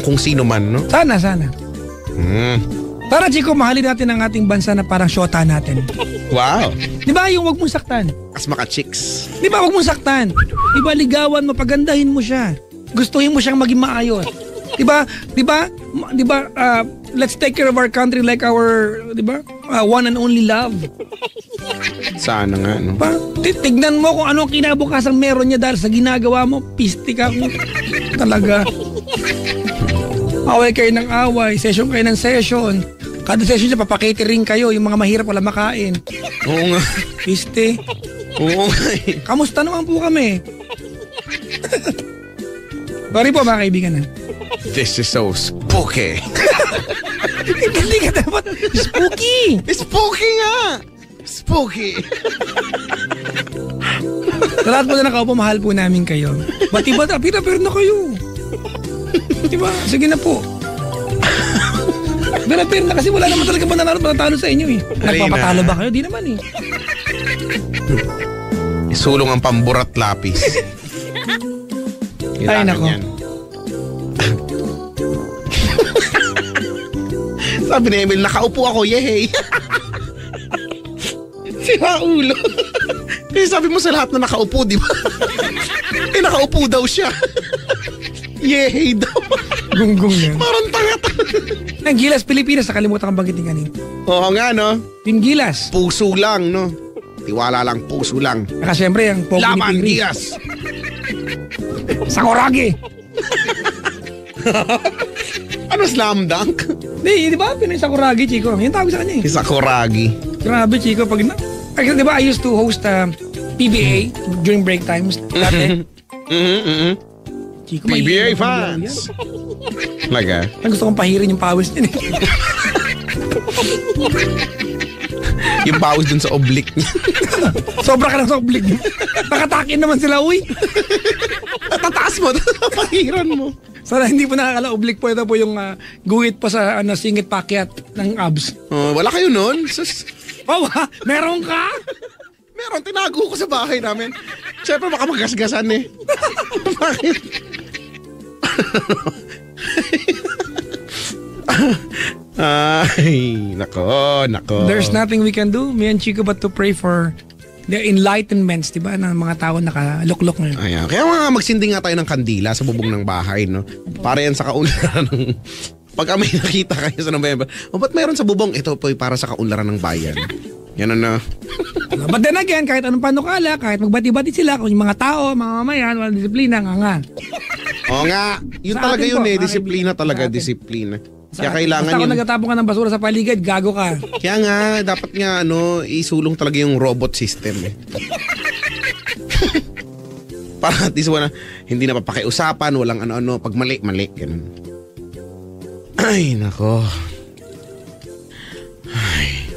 kung sino man, no? Sana. Tara, Chico, mahalin natin ang ating bansa na parang syota natin. Wow. Di ba yung wag mong saktan? As maka-chicks. Di ba wag mong saktan? Di ba ligawan mo, pagandahin mo siya. Gustuhin mo siyang maging maayos. Di ba, let's take care of our country like our, di ba, one and only love. Sana nga, no? Diba? Tignan mo kung ano ang kinabukasang meron niya dahil sa ginagawa mo, piste ka kung talaga. Away kayo ng away, session kayo ng session. Kada session niya, papakatering kayo, yung mga mahirap wala makain. Oo nga. Piste. Oo nga eh. Kamusta naman po kami? Sorry po mga kaibigan ha. This is so spooky. Hindi ka dapat spooky. Spooky nga! Spooky. Sa lahat po na nakaupo, mahal po namin kayo. Bati-bata, pero na kayo. Diba? Sige na po. Pero na kasi wala naman talaga mananalo sa inyo eh. Nagpapatalo ba kayo? Di naman eh. Isulong ang pamburat lapis. Ay, nako. Yan. Sabi ni Emil, nakaupo ako, yehey. Sira ulo. Kasi sabi mo sa lahat na nakaupo, di ba? Eh, nakaupo daw siya. Yehey daw. Gunggong yan. Parang tanga. Ang Gilas, Pilipinas, nakalimutan kang banggitin kanina. Oo nga, no? Team Gilas. Puso lang, no? Tiwala lang, puso lang. Saka siyempre, ang Pogi ni Laban, Pingri. Gilas. Sakuragi. Ano, slam dunk? Di ba? Pinoy Sakuragi, Chico. Yan tawag sa kanya eh. Sakuragi. Grabe, Chico. Di ba, I used to host PBA during break times. Dati. Chico, PBA maiinom fans. Laga? Ang gusto kong pahirin yung pawis niya. Yung pawis dun sa oblique niya. Sobra ka lang sa oblig niya. Nakatakin naman sila, uy. Tataas mo, pahiran mo. Sana hindi po nakakala oblig po. Ito po yung guhit pa sa singit pakyat ng abs. Oh, wala kayo nun? Sus. Oh, meron ka? Meron, tinago ko sa bahay namin. Siyempre baka magasgasan eh. Bakit? Ay, nako. There's nothing we can do, me and Chico, but to pray for the enlightenments, diba, ng mga tao nakaluklok ngayon. Ayan. Kaya mga magsindi nga tayo ng kandila sa bubong ng bahay, no? Para yan sa kaunlaran ng... Pag may nakita kayo sa November, ba't mayroon sa bubong? Ito po para sa kaunlaran ng bayan. Yan na. But then again, kahit anong panukala, kahit magbati-bati sila, kung yung mga tao, mga mamayan, walang disiplina, nga. Oo nga. Yun Sa talaga atin yun po, eh. mga Disiplina kaibigan. talaga, Sa atin. disiplina. Sa Kaya atin. kailangan Basta kung yun. nagatapon ka ng basura sa paligid, gago ka. Kaya nga, dapat nga isulong talaga yung robot system eh. Para at least hindi na papakiusapan, walang ano-ano, pag mali, ganun. Ay, nako. Ay.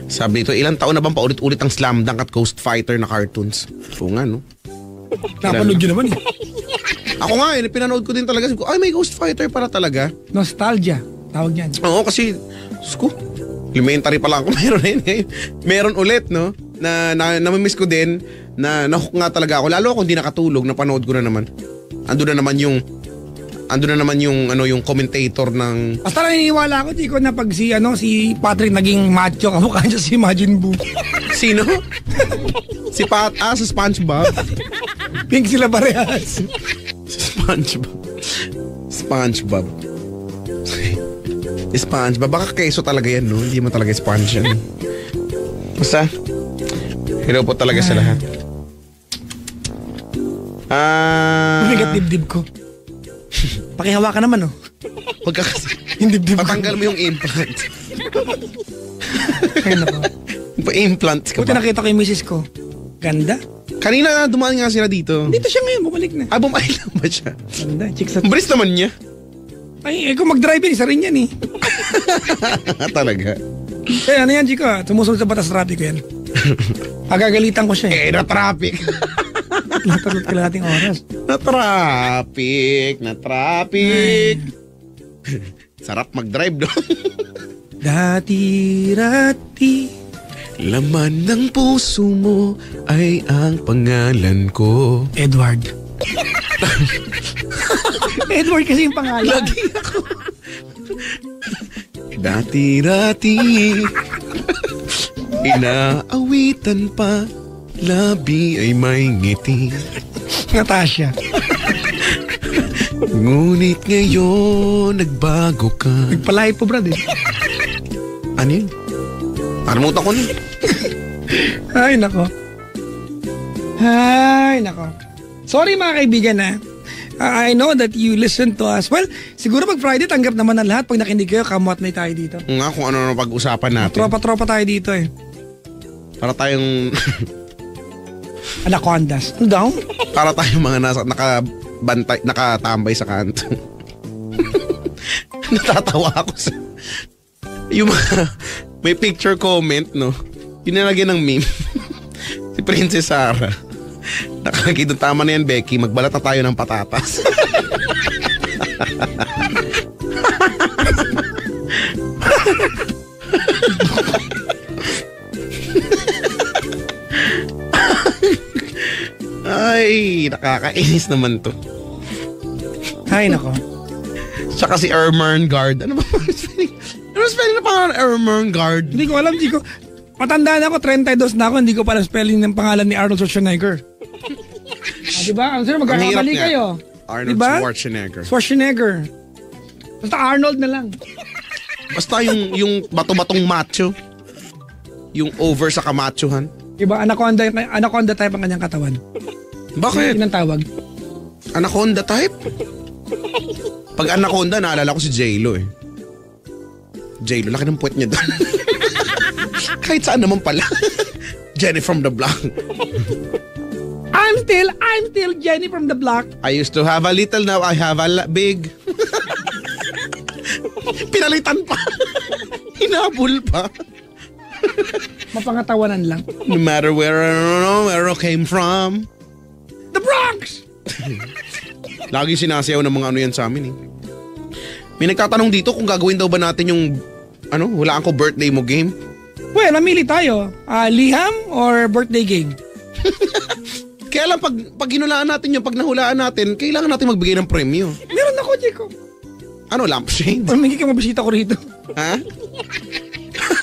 Sabi ito, ilang taon na bang paulit-ulit ang Slam Dunk at Ghost Fighter na cartoons? Oo nga, no? Napanood yun naman eh. Ako nga, pinanood ko din talaga. Sabi ko, ay, may Ghost Fighter para talaga. Nostalgia, tawag yan. Oo, kasi, sko, elementary pa lang ako, meron na yun. Meron ulit, no? Namimiss ko din, nahook nga talaga ako. Lalo ako hindi nakatulog, napanood ko na naman. Ando na naman yung commentator ng... Basta naniniwala ako, Chico, na pag si Patrick naging macho, kamukha niya si Majin Buu. Sino? Sa SpongeBob. Pink sila parehas. SpongeBob. Baka keso talaga yan, no? Hindi mo talaga sponge yan. Basta, hello po talaga sa lahat. Mabigat dibdib ko. Pakihawa ka naman, oh. Huwag ka kasi. Yung dibdib ko. Patanggal mo yung implant. Ay, nako. Pa-implant ka Buti ba? nakita ko yung misis ko. Ganda. Kanina dumaan nga sila dito. Dito siya ngayon, bumalik na. Bumalik lang ba siya? Ganda, chicks at... Bilis naman niya. Ay, kung mag-drive yan, isa rin yan eh. Talaga. Eh, ano yan, Chico? Sumusunod sa batas traffic ko yan. Agagalitan ko siya eh. Na-traffic. Natalot ka lahating oras. Na-traffic. Sarap mag-drive, no? Dati-rati. Laman ng puso mo ay ang pangalan ko. Edward. Edward kasi yung pangalan. Lagi ako. Dati-rati. Inaawitan pa. Labi ay may ngiti. Natasha. Ngunit ngayon nagbago ka. Nagpalahi po, brad eh. Ano yun? Nakalimutan ko na. Ay, nako. Ay, nako. Sorry mga kaibigan ha. I know that you listen to us. Well, siguro pag Friday, tanggap naman ng lahat. Pag nakinig kayo, kamot may tayo dito. Nga kung ano pag-usapan natin. Tropa-tropa tayo dito eh. Para tayong Anacondas. Ano daw? Para tayo mga nakatambay sa kanto. Natatawa ako sa... Yung mga... May picture comment, no? Pinalagyan ng meme. Si Princess Sarah. Nakalagay doon, tama na yan, Becky. Magbalat na tayo ng patatas. Ay, nakakainis naman to. Ay, nako. Tsaka si Ermengarde. Ano ba spelling? Ano spelling na pangalan Ermengarde? Hindi ko alam, matanda na ako, 32 na ako, hindi ko pa alam spelling ng pangalan ni Arnold Schwarzenegger. Diba? Sir, magkakamali kayo. Arnold diba? Schwarzenegger. Basta Arnold na lang. Basta yung bato-batong macho. Yung over sa kamachohan. Diba? Anaconda type ang kanyang katawan. Bakit? Yun ang tawag. Anaconda type? Pag anaconda, naalala ko si J-Lo eh. J-Lo, laki ng puwet niya doon. Kahit saan naman pala. Jenny from the block. I'm still Jenny from the block. I used to have a little, now I have a big. Pinalitan pa. Hinabol pa. Mapangatawanan lang. No matter where I came from. The Bronx! Lagi sinasayaw ng mga ano yan sa amin eh. May nagtatanong dito kung gagawin daw ba natin yung hulaan ko birthday mo game. Well, namili tayo. Liham or birthday game? Kaya lang pag hinulaan natin pag nahulaan natin, kailangan natin magbigay ng premyo. Meron ako, Chico. Ano, lampshade? Pumigil ka mabisita ko rito. Ha?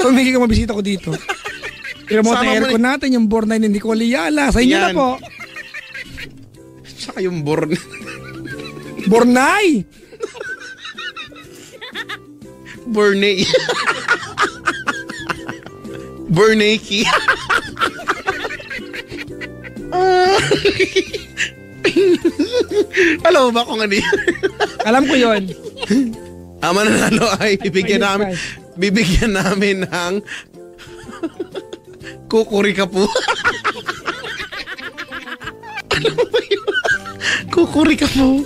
Pumigil ka mabisita ko dito. I-remote na aircon natin, yung Bornay ni Nicole Yala. Sa inyo yan. Na po. Saka yung Bornay. Bornay! Bornay. Bernanke. Alam mo ba kung ano yan? Alam ko yun. Ang mananalo ay bibigyan namin ng kukuri ka po. Alam mo ba yun? Kukuri ka po.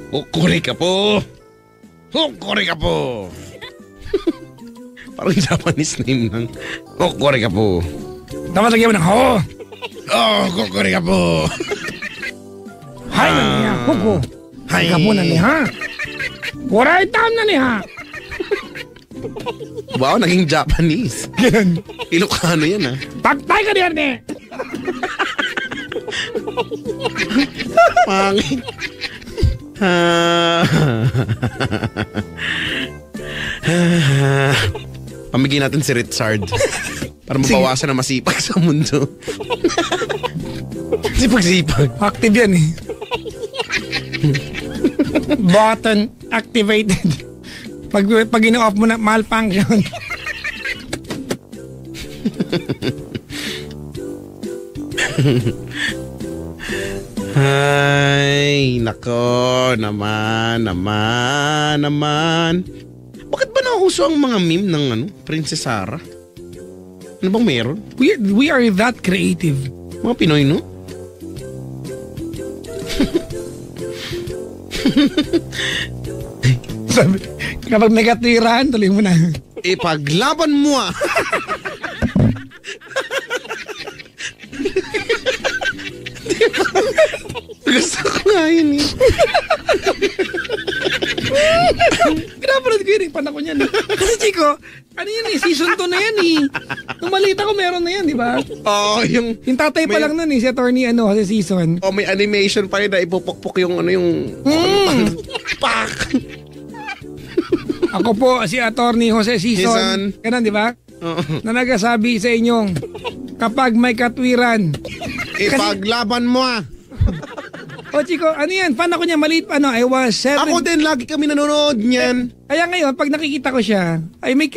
Kukuri ka po. Kukuri ka po. Parang Japanese name ng kukuri ka po. Dapat lagyan mo ng ho. Oh, kukuri ka po. Hay na niya, kuko. Hay ka po na niya. Kuray tam na niya. Wow, naging Japanese. Ilocano yan ah. Pagtay ka diyan eh. Pangit. Pamigyan natin si Richard para mabawasan na masipag sa mundo. Sipag-sipag. Active yan eh. Button activated. Pag ino-off mo na, malfunction. Ay, nako, naman. Bakit ba nauso ang mga meme ng Princess Sarah? Ano bang meron? We are that creative. Mga Pinoy, no? Sabi, kapag may katirahan, tuloy mo na. Ipaglaban mo ah! Gusto ko nga yun eh. Pinapanood ko yun eh, panahon yan eh. Kasi Chico, ano yan eh, season 2 na yan eh. Nung malita ko meron na yan, di ba? Oo, yung tatay pa lang nun eh, si attorney sa season. Oh, may animation pa yun na ipupukpuk yung pak! Ako po, si attorney Jose Season. Ganun, di ba? Na nagsasabi sa inyong, kapag may katwiran, ipaglaban mo ah! O Chico, ano yan? Fan ako niya, maliit I was 7. Ako din, lagi kami nanonood niyan. Kaya ngayon, pag nakikita ko siya, I make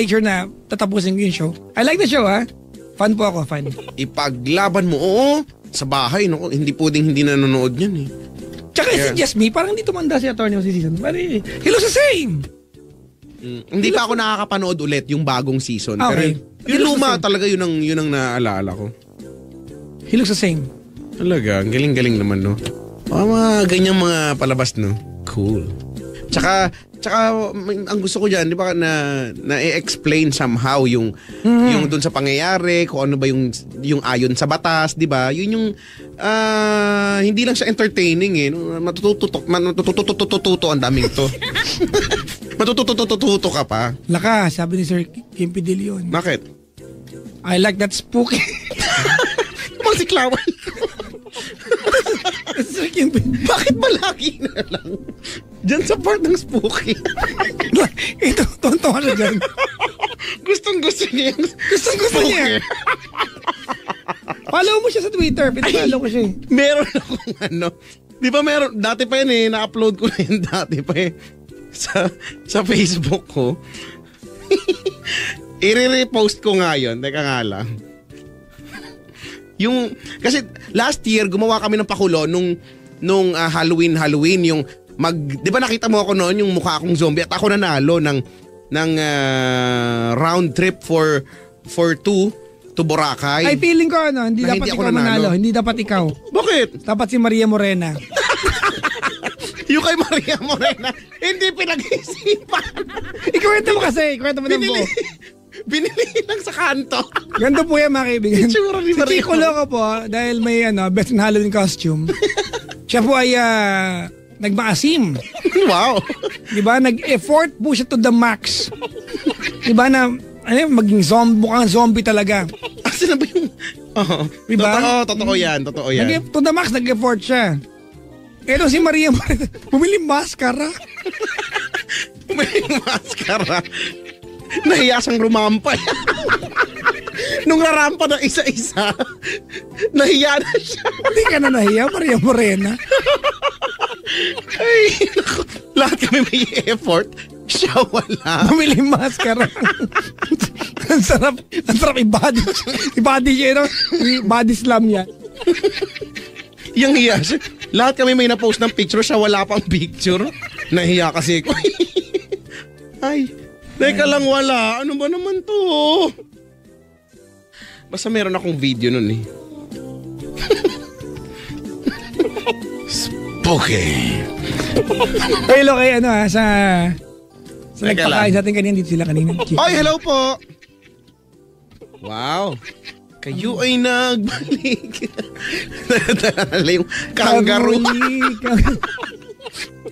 sure na tatapusin ko yung show. I like the show, ha? Fan po ako, fan. Ipaglaban mo, oo. Sa bahay, no? Hindi pwedeng hindi nanonood niyan eh. Tsaka si Just Me, parang hindi tumanda si attorney si season. He looks the same. Hindi pa ako nakakapanood ulit yung bagong season. Okay. Pero yung luma talaga yun ang naaalala ko. He looks the same. Talaga, ang galing-galing naman, no? Mga ganyang mga palabas, no? Cool. Tsaka ang gusto ko dyan, di ba, na-explain somehow yung dun sa pangyayari, kung ano ba yung ayon sa batas, di ba? Yun yung, hindi lang siya entertaining eh. Matututo ang daming to. Matututo ka pa. Laka, sabi ni Sir Kim Pidilion. Bakit? I like that spooky. Masiklawan. Sir Kim Bakit ba lagi na lang? Diyan sa part ng spooky. Ito, tonto siya dyan. Gustong-gusto niya yung Gusto niya. Follow mo siya sa Twitter. Pinapollow ko siya eh. Meron akong di ba meron, dati pa yun eh, na-upload ko na yun dati pa eh. Sa Facebook ko. I-repost ko nga yun. Teka nga lang. Kasi last year, gumawa kami ng pakulo nung Halloween, yung di ba nakita mo ako noon yung mukha akong zombie at ako nanalo ng round trip for 2 to Boracay. Ay, feeling ko hindi dapat ikaw manalo. Hindi dapat ikaw. Bakit? Dapat si Maria Morena. Yung kay Maria Morena, hindi pinag-isipan. Ikwento mo kasi. Ikwento mo ng buo. Binili lang sa kanto. Ganito po yan mga kaibigan. Itsura ni Si Maria. Chico Loco po, dahil may best in Halloween costume, siya po ay nagmaasim. Wow. Diba? Nag-effort po siya to the max. Diba na maging mukhang zombie talaga. Asan na ba yung... Diba? Totoo yan. To the max, nag-effort siya. Pero si Maria Morena, bumili maskara. Nahiya siyang rumampa. Nung rarampa ng isa-isa, nahiya na siya. Hindi ka na nahiya, Maria Morena. Ay, naku. Lahat kami may effort. Siya wala. Bumili maskara. Ang sarap i-body siya, i-body slam niya. Yung hiya siya. Lahat kami may na-post ng picture, siya wala pang picture. Nahiya kasi ko. Ay, teka lang, wala. Ano ba naman to? Basta meron akong video nun eh. Spooky. Hello kay sa Teka nagpakain lang. sa atin kanina, dito sila kanina. Oy, hello po. Wow. Kayo ay nagbalik. Nadala yung kangaroo.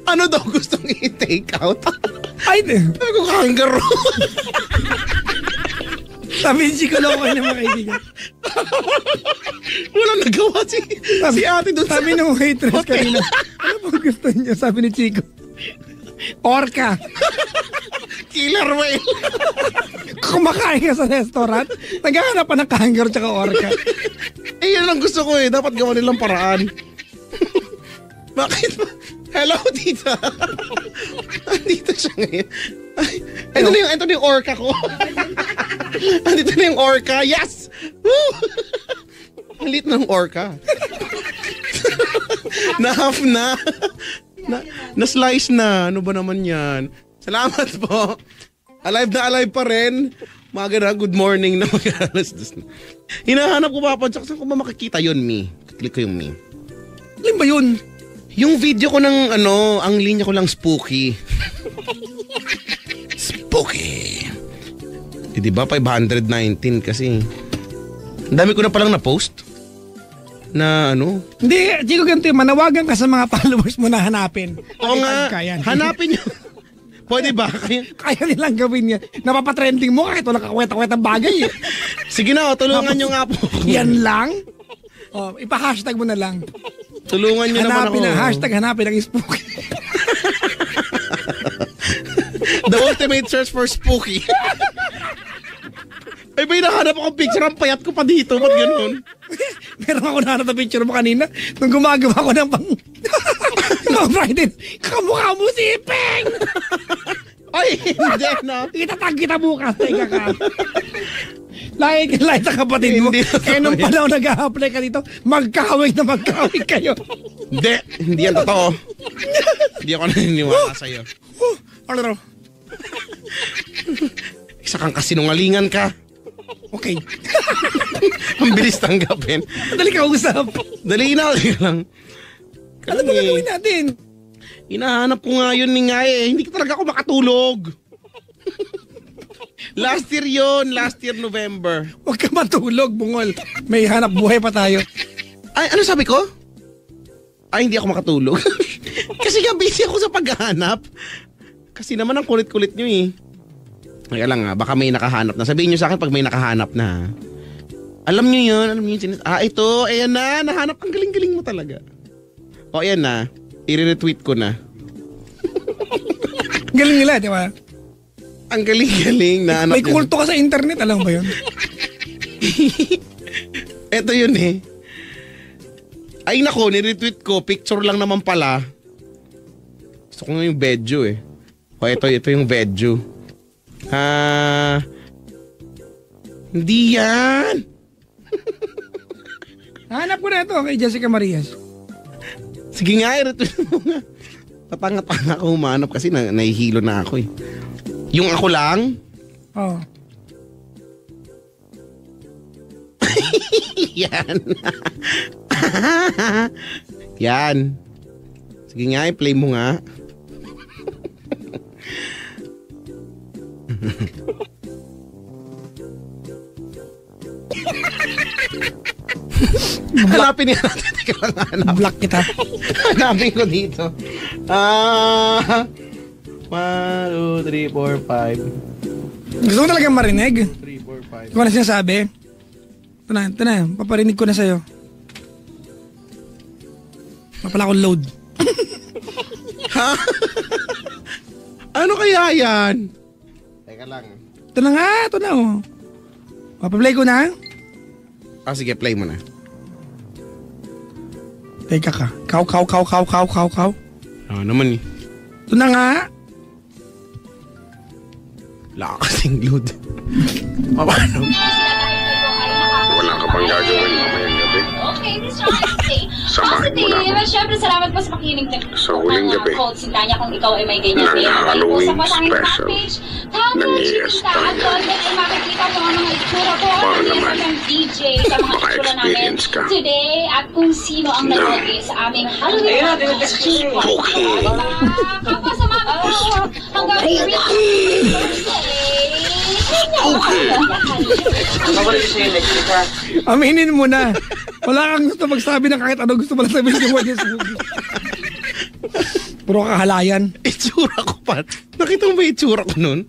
Ano daw gustong i-take out? Ay, Sabi ko, kangaroo. sabi ni Chico Loco na mga kaibigan. Walang nagawa si ate doon. Sabi ng waitress kanina, ano bang gusto niya? Sabi ni Chico, orca. Killer whale. Kumakain ka sa restaurant, naghahanap pa ng kangaroo tsaka orca. Eh, yan ang gusto ko eh. Dapat gawa nilang paraan. Bakit ba? Hello, tita. Andito siya ngayon. Ay, ito na yung orca ko. Andito na yung orca. Yes! Woo! Ang liit ng orca. Na-half na. Na-slice na. Ano ba naman yan? Salamat po. Alive pa rin. Maga na, good morning na mag-alas. Hinahanap ko pa pa. Saan ko ba makikita yun, Mi? Click ko yung Mi. Alin ba yun? Yung video ko ng ang linya ko lang spooky. Spooky. Eh, di ba 519 kasi. Ang dami ko na palang na-post. Na Hindi, Chico, ganito yun. Manawagan ka sa mga followers mo na hanapin. Oo nga, Kaya. hanapin nyo. Pwede ba? Kaya nilang gawin yan. Napapatrending mo kahit walang kakweta-kweta bagay. Sige na, tulungan nyo nga po. Yan lang? Ipa-hashtag mo na lang. Tulungan nyo naman ako. Hanapin ang spooky. The ultimate search for spooky. Ay, may nahanap akong picture. Ang payat ko pa dito. Ba't ganun? Meron ako nahanap na picture mo kanina nung gumagawa ko ng pang... Friday. Kamukha mo si Ipeng! Ay, hindi na. Itatag kita bukas. Teka ka. Lahat sa kapatid mo. Hindi na Eh, nung panahon nag-a-apply ka dito, magkawig kayo. Hindi yan totoo. Hindi ako naniniwala sa'yo. Ano? Isa kang kasinungalingan ka. Okay. Ang bilis tanggapin. Madali ka usap. Dali na lang. Ano ba gagawin natin? Hinahanap ko nga yun ni nga eh. Hindi talaga ako makatulog. Last year November. Huwag ka matulog, bungol. May hanap buhay pa tayo. Ay, ano sabi ko? Ay, hindi ako makatulog. Kasi nga busy ako sa paghahanap. Kasi naman ang kulit-kulit nyo eh. Kaya lang baka may nakahanap na. Sabihin nyo sa akin pag may nakahanap na. Alam nyo yun, ito, ayan na, nahanap. Ang galing-galing mo talaga. O, ayan na, i-retweet ko na. Galing nila, di ba? Ang galing-galing na anak. May kulto ka sa internet, alam ba yun? Ito yun eh. Ay nako, ni-retweet ko, picture lang naman pala. Gusto ko nga yung video eh. O, ito yung video. Hindi yan. Hanap ko na ito kay Jessica Marias. Sige nga, i-retweet mo nga. Patanga-tanga ako humanap kasi nahihilo na ako eh. Yung ako lang? Oo. Yan. Yan. Sige nga, i-play mo nga. Hanapin niya natin. Teka lang, hanap. Block kita. Hanapin ko dito. 1, 2, 3, 4, 5. Gusto ko talaga marinig. 3, 4, 5. Ito ko na sinasabi. Ito na. Paparinig ko na sa'yo. Mapala akong load. Ha? Ano kaya yan? Teka lang. Ito na nga. Ito na oh. Papaplay ko na. Sige, play mo na. Teka ka. Kaw. Naman eh. Ito na nga. Wala ka kasing load. Paano? Wala ka pang gagawin mamayang gabi. Okay, Mr. Honesty. Samahin mo na ako. Siyempre, salamat po sa pakinig Sa huling gabi. Sinta niya kung ikaw ay may ganyan Ng din. Halloween Sa pasangin special backstage. ng ES At Tayo. doon din ay makikita ko ang mga itsura ko. Para Ang naman, ng DJ sa mga itsura namin maka-experience ka. today. At kung sino ang Na. nanonood sa aming Halloween costume. Okay. Kapag sa mga ko hanggang Aminin mo na. Wala kang gusto magsabi ng kahit ano gusto mo lang sabihin mo niya sa movie. Puro kahalayan. Itsura ko pa. Nakita mo ba itsura ko nun?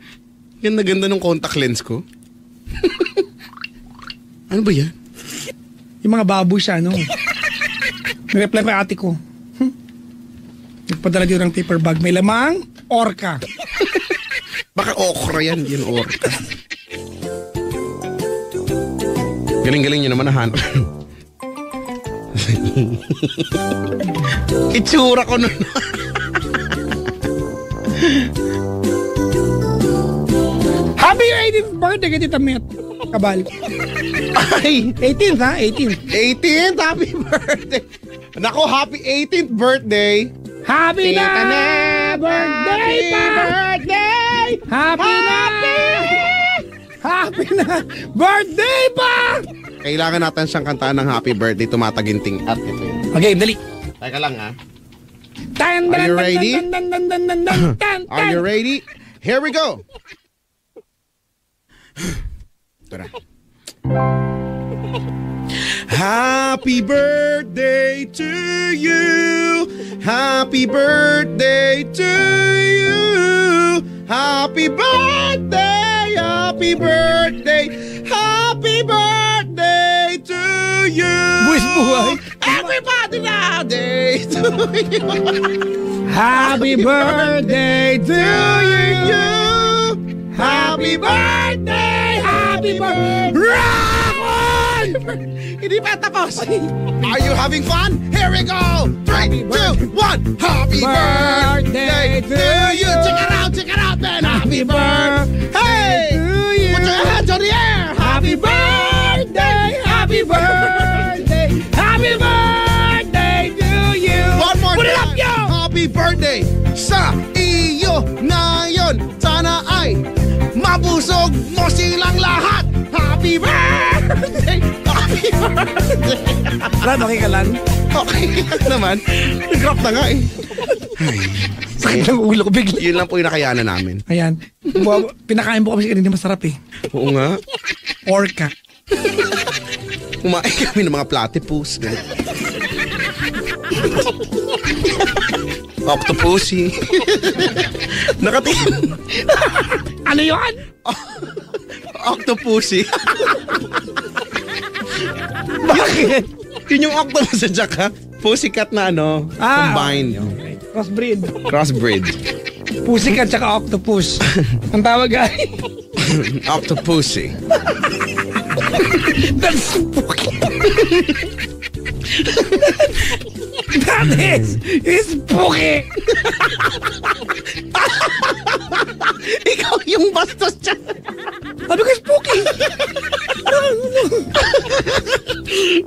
Ganda-ganda ng contact lens ko. Ano ba yan? Yung mga baboy siya, no? Nireply ko yung ate ko. Nagpadala dito ng paper bag. May lamang orca. Baka okra yan. Yan orca. Galing-galing nyo naman nahanap. Itsura ko nun. Happy 18th birthday kay Tita Met. Kabal. Ay! 18th ha? 18th. 18th! Happy birthday! Nako, happy 18th birthday! Happy na Tita Net! birthday pa! birthday! Happy na! Happy na birthday pa! Kailangan natin siyang kantaan ng happy birthday, tumataginting at ito yun. Okay, dali. Teka lang ha. Tan, Are you ready? Tan, Are you ready? Here we go! Tara. Happy birthday to you. Happy birthday to you. Happy birthday. Happy birthday. Happy birthday to you. Buwis buhay. Everybody now day to you. Happy birthday to you. Happy birthday. Happy birthday. Ramon! Hindi pa tapos. Are you having fun? Here we go. 3, 2, 1. Happy birthday to you. Check it out, man. Happy birthday. Hey! to you. Put your hands on the air. Happy birthday. Happy birthday. Happy birthday to you. One more Put it time. up, yo! Happy birthday sa iyo ngayon. Sana ay Hoy! Mabusog mo silang lahat! Happy birthday! Happy birthday! Brad, okay ka lang? Okay naman. Nag-rap na nga eh. Sakit ng ulo ko bigla. Yun lang po yung nakayanan namin. Ayan. Pinakain mo kasi kanina masarap eh. Oo nga. Orca. Kumain kami ng mga platypus. Octopussy. Nakatingin. Ano yun? Octopussy. Bakit? Yun yung octopus sa Jack ha. Pussycat na ano. Combined. Okay. Crossbreed. Crossbreed. Pussycat tsaka octopus. Ang tawag ay... Octopussy. That's spooky. That is spooky. Ikaw yung bastos dyan. Sabi ko spooky.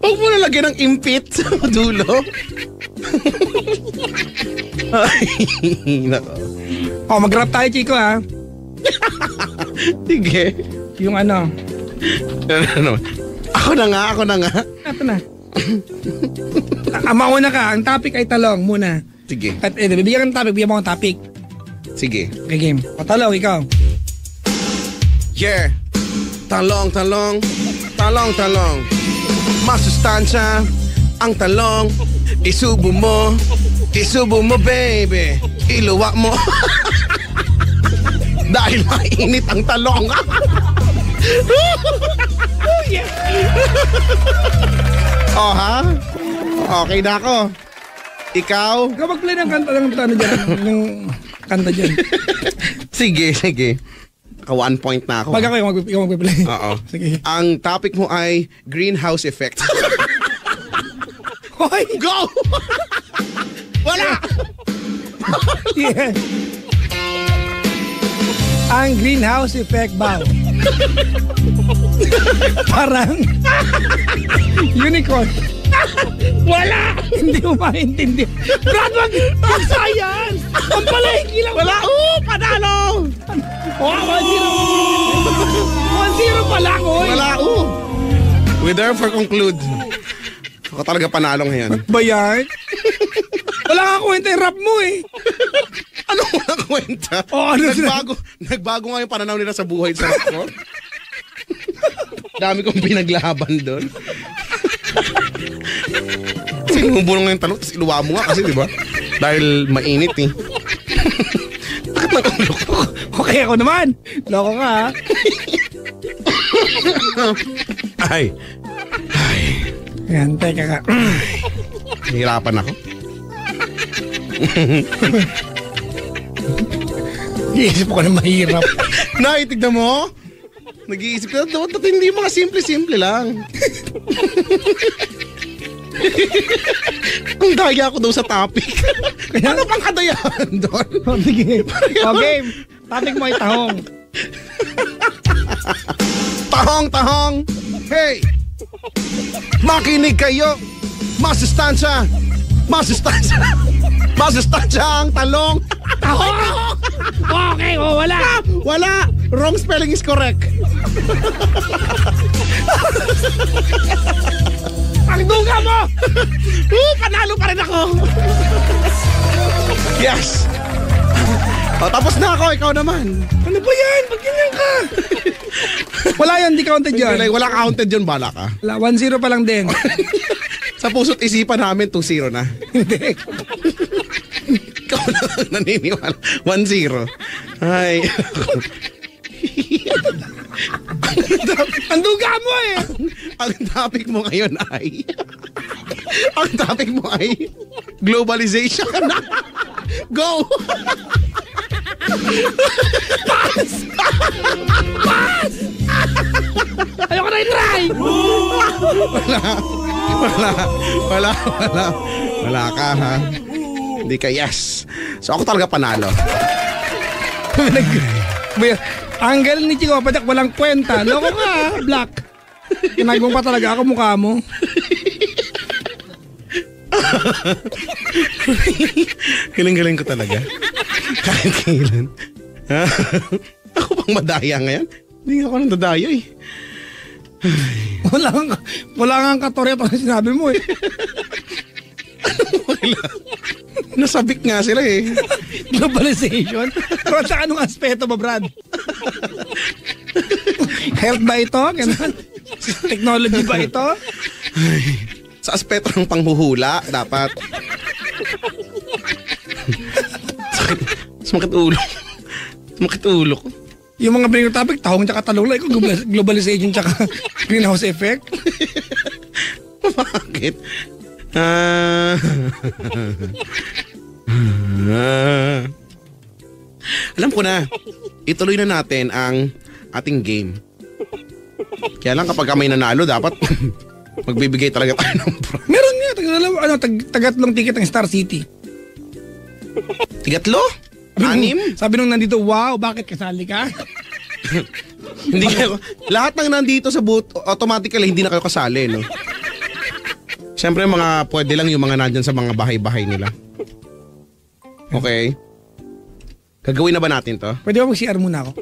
Huwag mo nalagyan ng impit sa dulo. Ay, nako. Oh, mag-rap tayo, Chico, ha? Sige. Yung ano. Ano? Ako na nga. Ito na. Mauna ka. Ang topic ay talong muna. Sige. At bibigyan ka ng topic. Bigyan mo ang topic. Sige. Okay, game. O talong, ikaw. Yeah. Talong. Masustansya ang talong. Isubo mo, baby. Iluwa mo. Dahil mainit ang talong. Oh, ha? Okay na ako. Ikaw? Ikaw mag-play ng kanta ng ano dyan. Ng kanta dyan. Sige. Ka 1 point na ako. Pag ako yung mag-play. Oo. Sige. Ang topic mo ay greenhouse effect. Hoy! Go! Wala! Yeah. Ang greenhouse effect ba? Parang unicorn. Wala! Hindi mo maintindihan. Brad, wag science! Ang palengke lang. Wala! Panalo! Oh, 1-0 pala ko. Wala! We therefore conclude. Ako talaga panalo ngayon. Ba yan? Wala nga kwenta yung rap mo eh. Ano mo na kwenta? Nagbago nga yung pananaw nila sa buhay sa ako. Dami kong pinaglaban doon. Sinubulong nga yung tanong, tapos iluwa mo nga kasi, di ba? Dahil mainit eh. Bakit nag-loko? Okay ako naman. Loko ka ha. Ay. Yan, teka ka. Hihirapan ako. Iisip ko na mahirap. Tignan mo? Nag-iisip ka, dapat hindi mga simple-simple lang. Ang daya ako daw sa topic. Ano pang kadayahan doon? Oh, sige. Okay. Topic mo ay tahong. Tahong! Hey! Makinig kayo! Masustansya ang talong! Tahong! Okay, wala. Wala! Wrong spelling is correct. Ang duga mo! Panalo pa rin ako! Yes! Tapos na ako, ikaw naman. Ano ba yan? Ba't ganyan ka? Wala yan, di counted yan. Wala counted yun, bala ka. 1-0 pa lang din. Sa puso't isipan namin, 2-0 na. Hindi. Ikaw na naniniwala. 1-0. Ay. Ang duga mo eh. Ang topic mo ngayon ay... Ang topic mo ay... globalization. Go! Pass! Ayoko na i-try! Wala ka ha. Hindi ka yes. So ako talaga panalo. Ang galing ni Chico, patak walang kwenta. Loko ka, Black. Tinagong pa talaga ako mukha mo. Galing ko talaga. Kahit kailan. Ako bang madaya ngayon? Hindi nga ako nang dadaya eh. Wala nga katorya ito na sinabi mo eh. Wala. Nasabik nga sila eh. Globalization? Pero sa anong aspeto ba, Brad? Health ba ito? Ganun? Technology ba ito? Sa aspeto ng panghuhula, dapat. Sumakit ulo. Sumakit ulo ko. Yung mga bring topic, tahong tsaka talong lang. Globalization tsaka greenhouse effect. Bakit? Alam ko na. Ituloy na natin ang ating game. Kaya lang kapag may nanalo, dapat magbibigay talaga tayo ng prize. Meron nga. Tagatlong ticket ng Star City. Tigatlo? Anim? Sabi nung nandito, wow, bakit kasali ka? Hindi kayo. Lahat ng nandito sa booth, automatically hindi na kayo kasali, no? Siyempre, pwede lang yung mga nandyan sa mga bahay-bahay nila. Okay? Gagawin na ba natin to? Pwede ba mag-CR muna ako?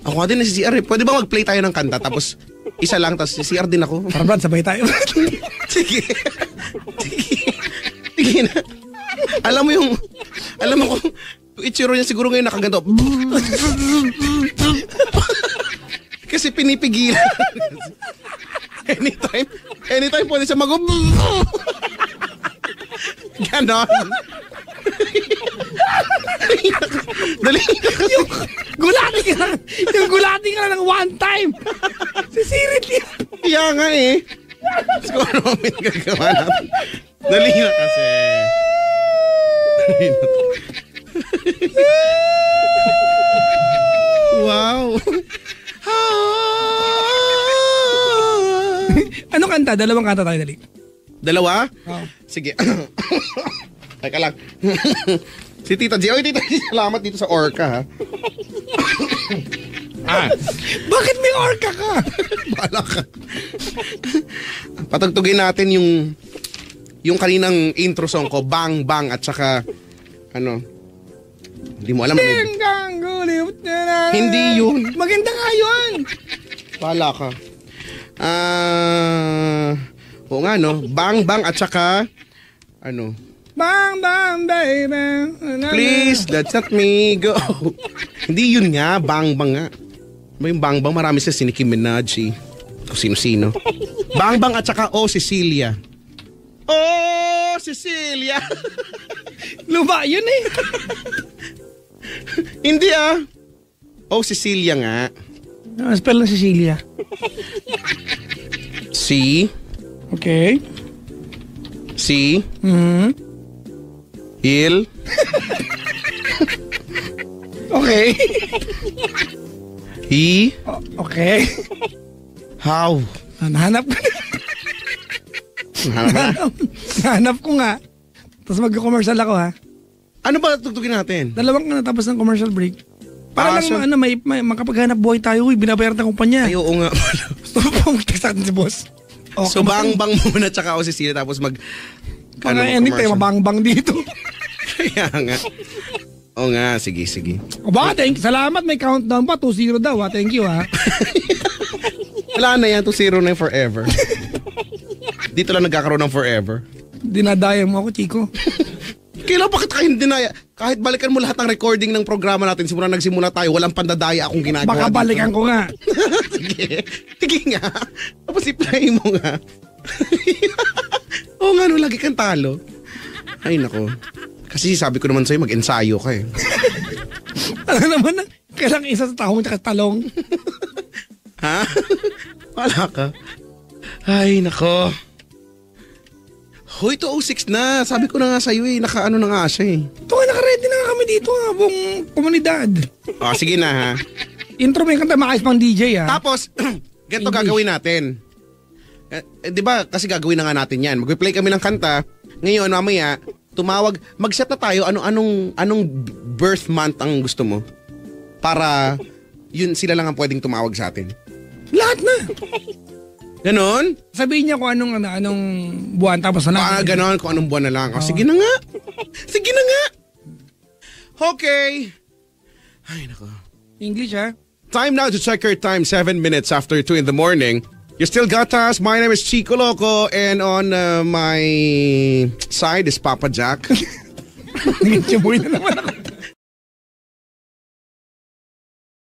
Ako nga din nasi-CR eh. Pwede ba mag-play tayo ng kanta tapos isa lang tapos CR din ako? Para Brad, sabay tayo. Sige. Sige na. Alam mo kung itsuro niya siguro ngayon nakaganto. Kasi pinipigilan. Anytime pwede siya ganon. Dali. Yung gulating ka lang ng one time. Sisirit niya. Kaya nga eh. Siguro namin gagawa natin. Dali na kasi. Dali na. Wow. Ano kanta? Dalawang kanta tayo, dali. Dalawa? Oh. Sige. Teka lang. Si Tita G. Oy, Tita G, salamat dito sa Orca, ha? Bakit may orca ka? Bala ka. Patugtugin natin yung kaninang intro song ko, Bang Bang, at saka, hindi mo alam. Hindi yun. Maganda nga yun. Bala ka. Oo nga, no? Bang Bang, at saka, Bang, bang, baby. Please, let's not me go. Hindi yun nga, Bang Bang nga. May Bang Bang, marami sa Nicki Minaj, kung sino-sino. Bang Bang at saka Cecilia. Oh, Cecilia. Luma yun eh. Hindi Cecilia nga. Spell ng Cecilia. C. Okay. C. Il. Okay. He. Okay. How. Nahanap ko. Nahanap ko nga. Tapos mag-commercial ako, ha? Ano ba tugtugin natin? Dalawang ka na tapos ng commercial break. Para lang may makapaghanap buhay tayo. Binabayaran ng kumpanya. Ay, oo nga. Gusto mo pa mag-text natin si boss. Okay, so Bang Bang muna tsaka Cecilia tapos Mga ending tayo mabang-bang dito. Kaya nga. Oo nga, sige. O baka, salamat, may countdown pa, 2-0 daw, ha? Thank you, ha? Wala na yan, 2-0 na yung forever. Dito lang nagkakaroon ng forever. Dinadaya mo ako, Chico. Kailan bakit kayo dinaya? Kahit balikan mo lahat ng recording ng programa natin, simula nagsimula tayo, walang pandadaya akong ginagawa. Baka balikan ko nga. Sige nga. Tapos i-play mo nga. Oo nga, lagi kang talo. Ay, nako. Kasi sabi ko naman sa'yo, mag-ensayo ka eh. Ano naman, kailang isa sa tahong at talong. Ha? Wala ka. Ay, nako. Hoy, 206 na. Sabi ko na nga sa'yo eh, nakaano na nga siya eh. Ito nga, nakaready na nga kami dito nga, buong komunidad. Sige na ha. Intro mo yung kanta, maayos pang DJ, ha? Tapos, ganito gagawin natin. Di ba, kasi gagawin na nga natin yan. Mag-play kami ng kanta. Ngayon, mamaya, mag-set na tayo, anong birth month ang gusto mo? Para, yun sila lang ang pwedeng tumawag sa atin. Lahat na. Ganon? Sabihin niya kung anong buwan, tapos na. Ganon, kung anong buwan na lang. Sige na nga. Sige na nga. Okay. Ay, nako. English, ha? Time now to check your time, 7 minutes after 2 in the morning. You still got us. My name is Chico Loco and on my side is Papa Jack. Naging tiyuboy na naman ako.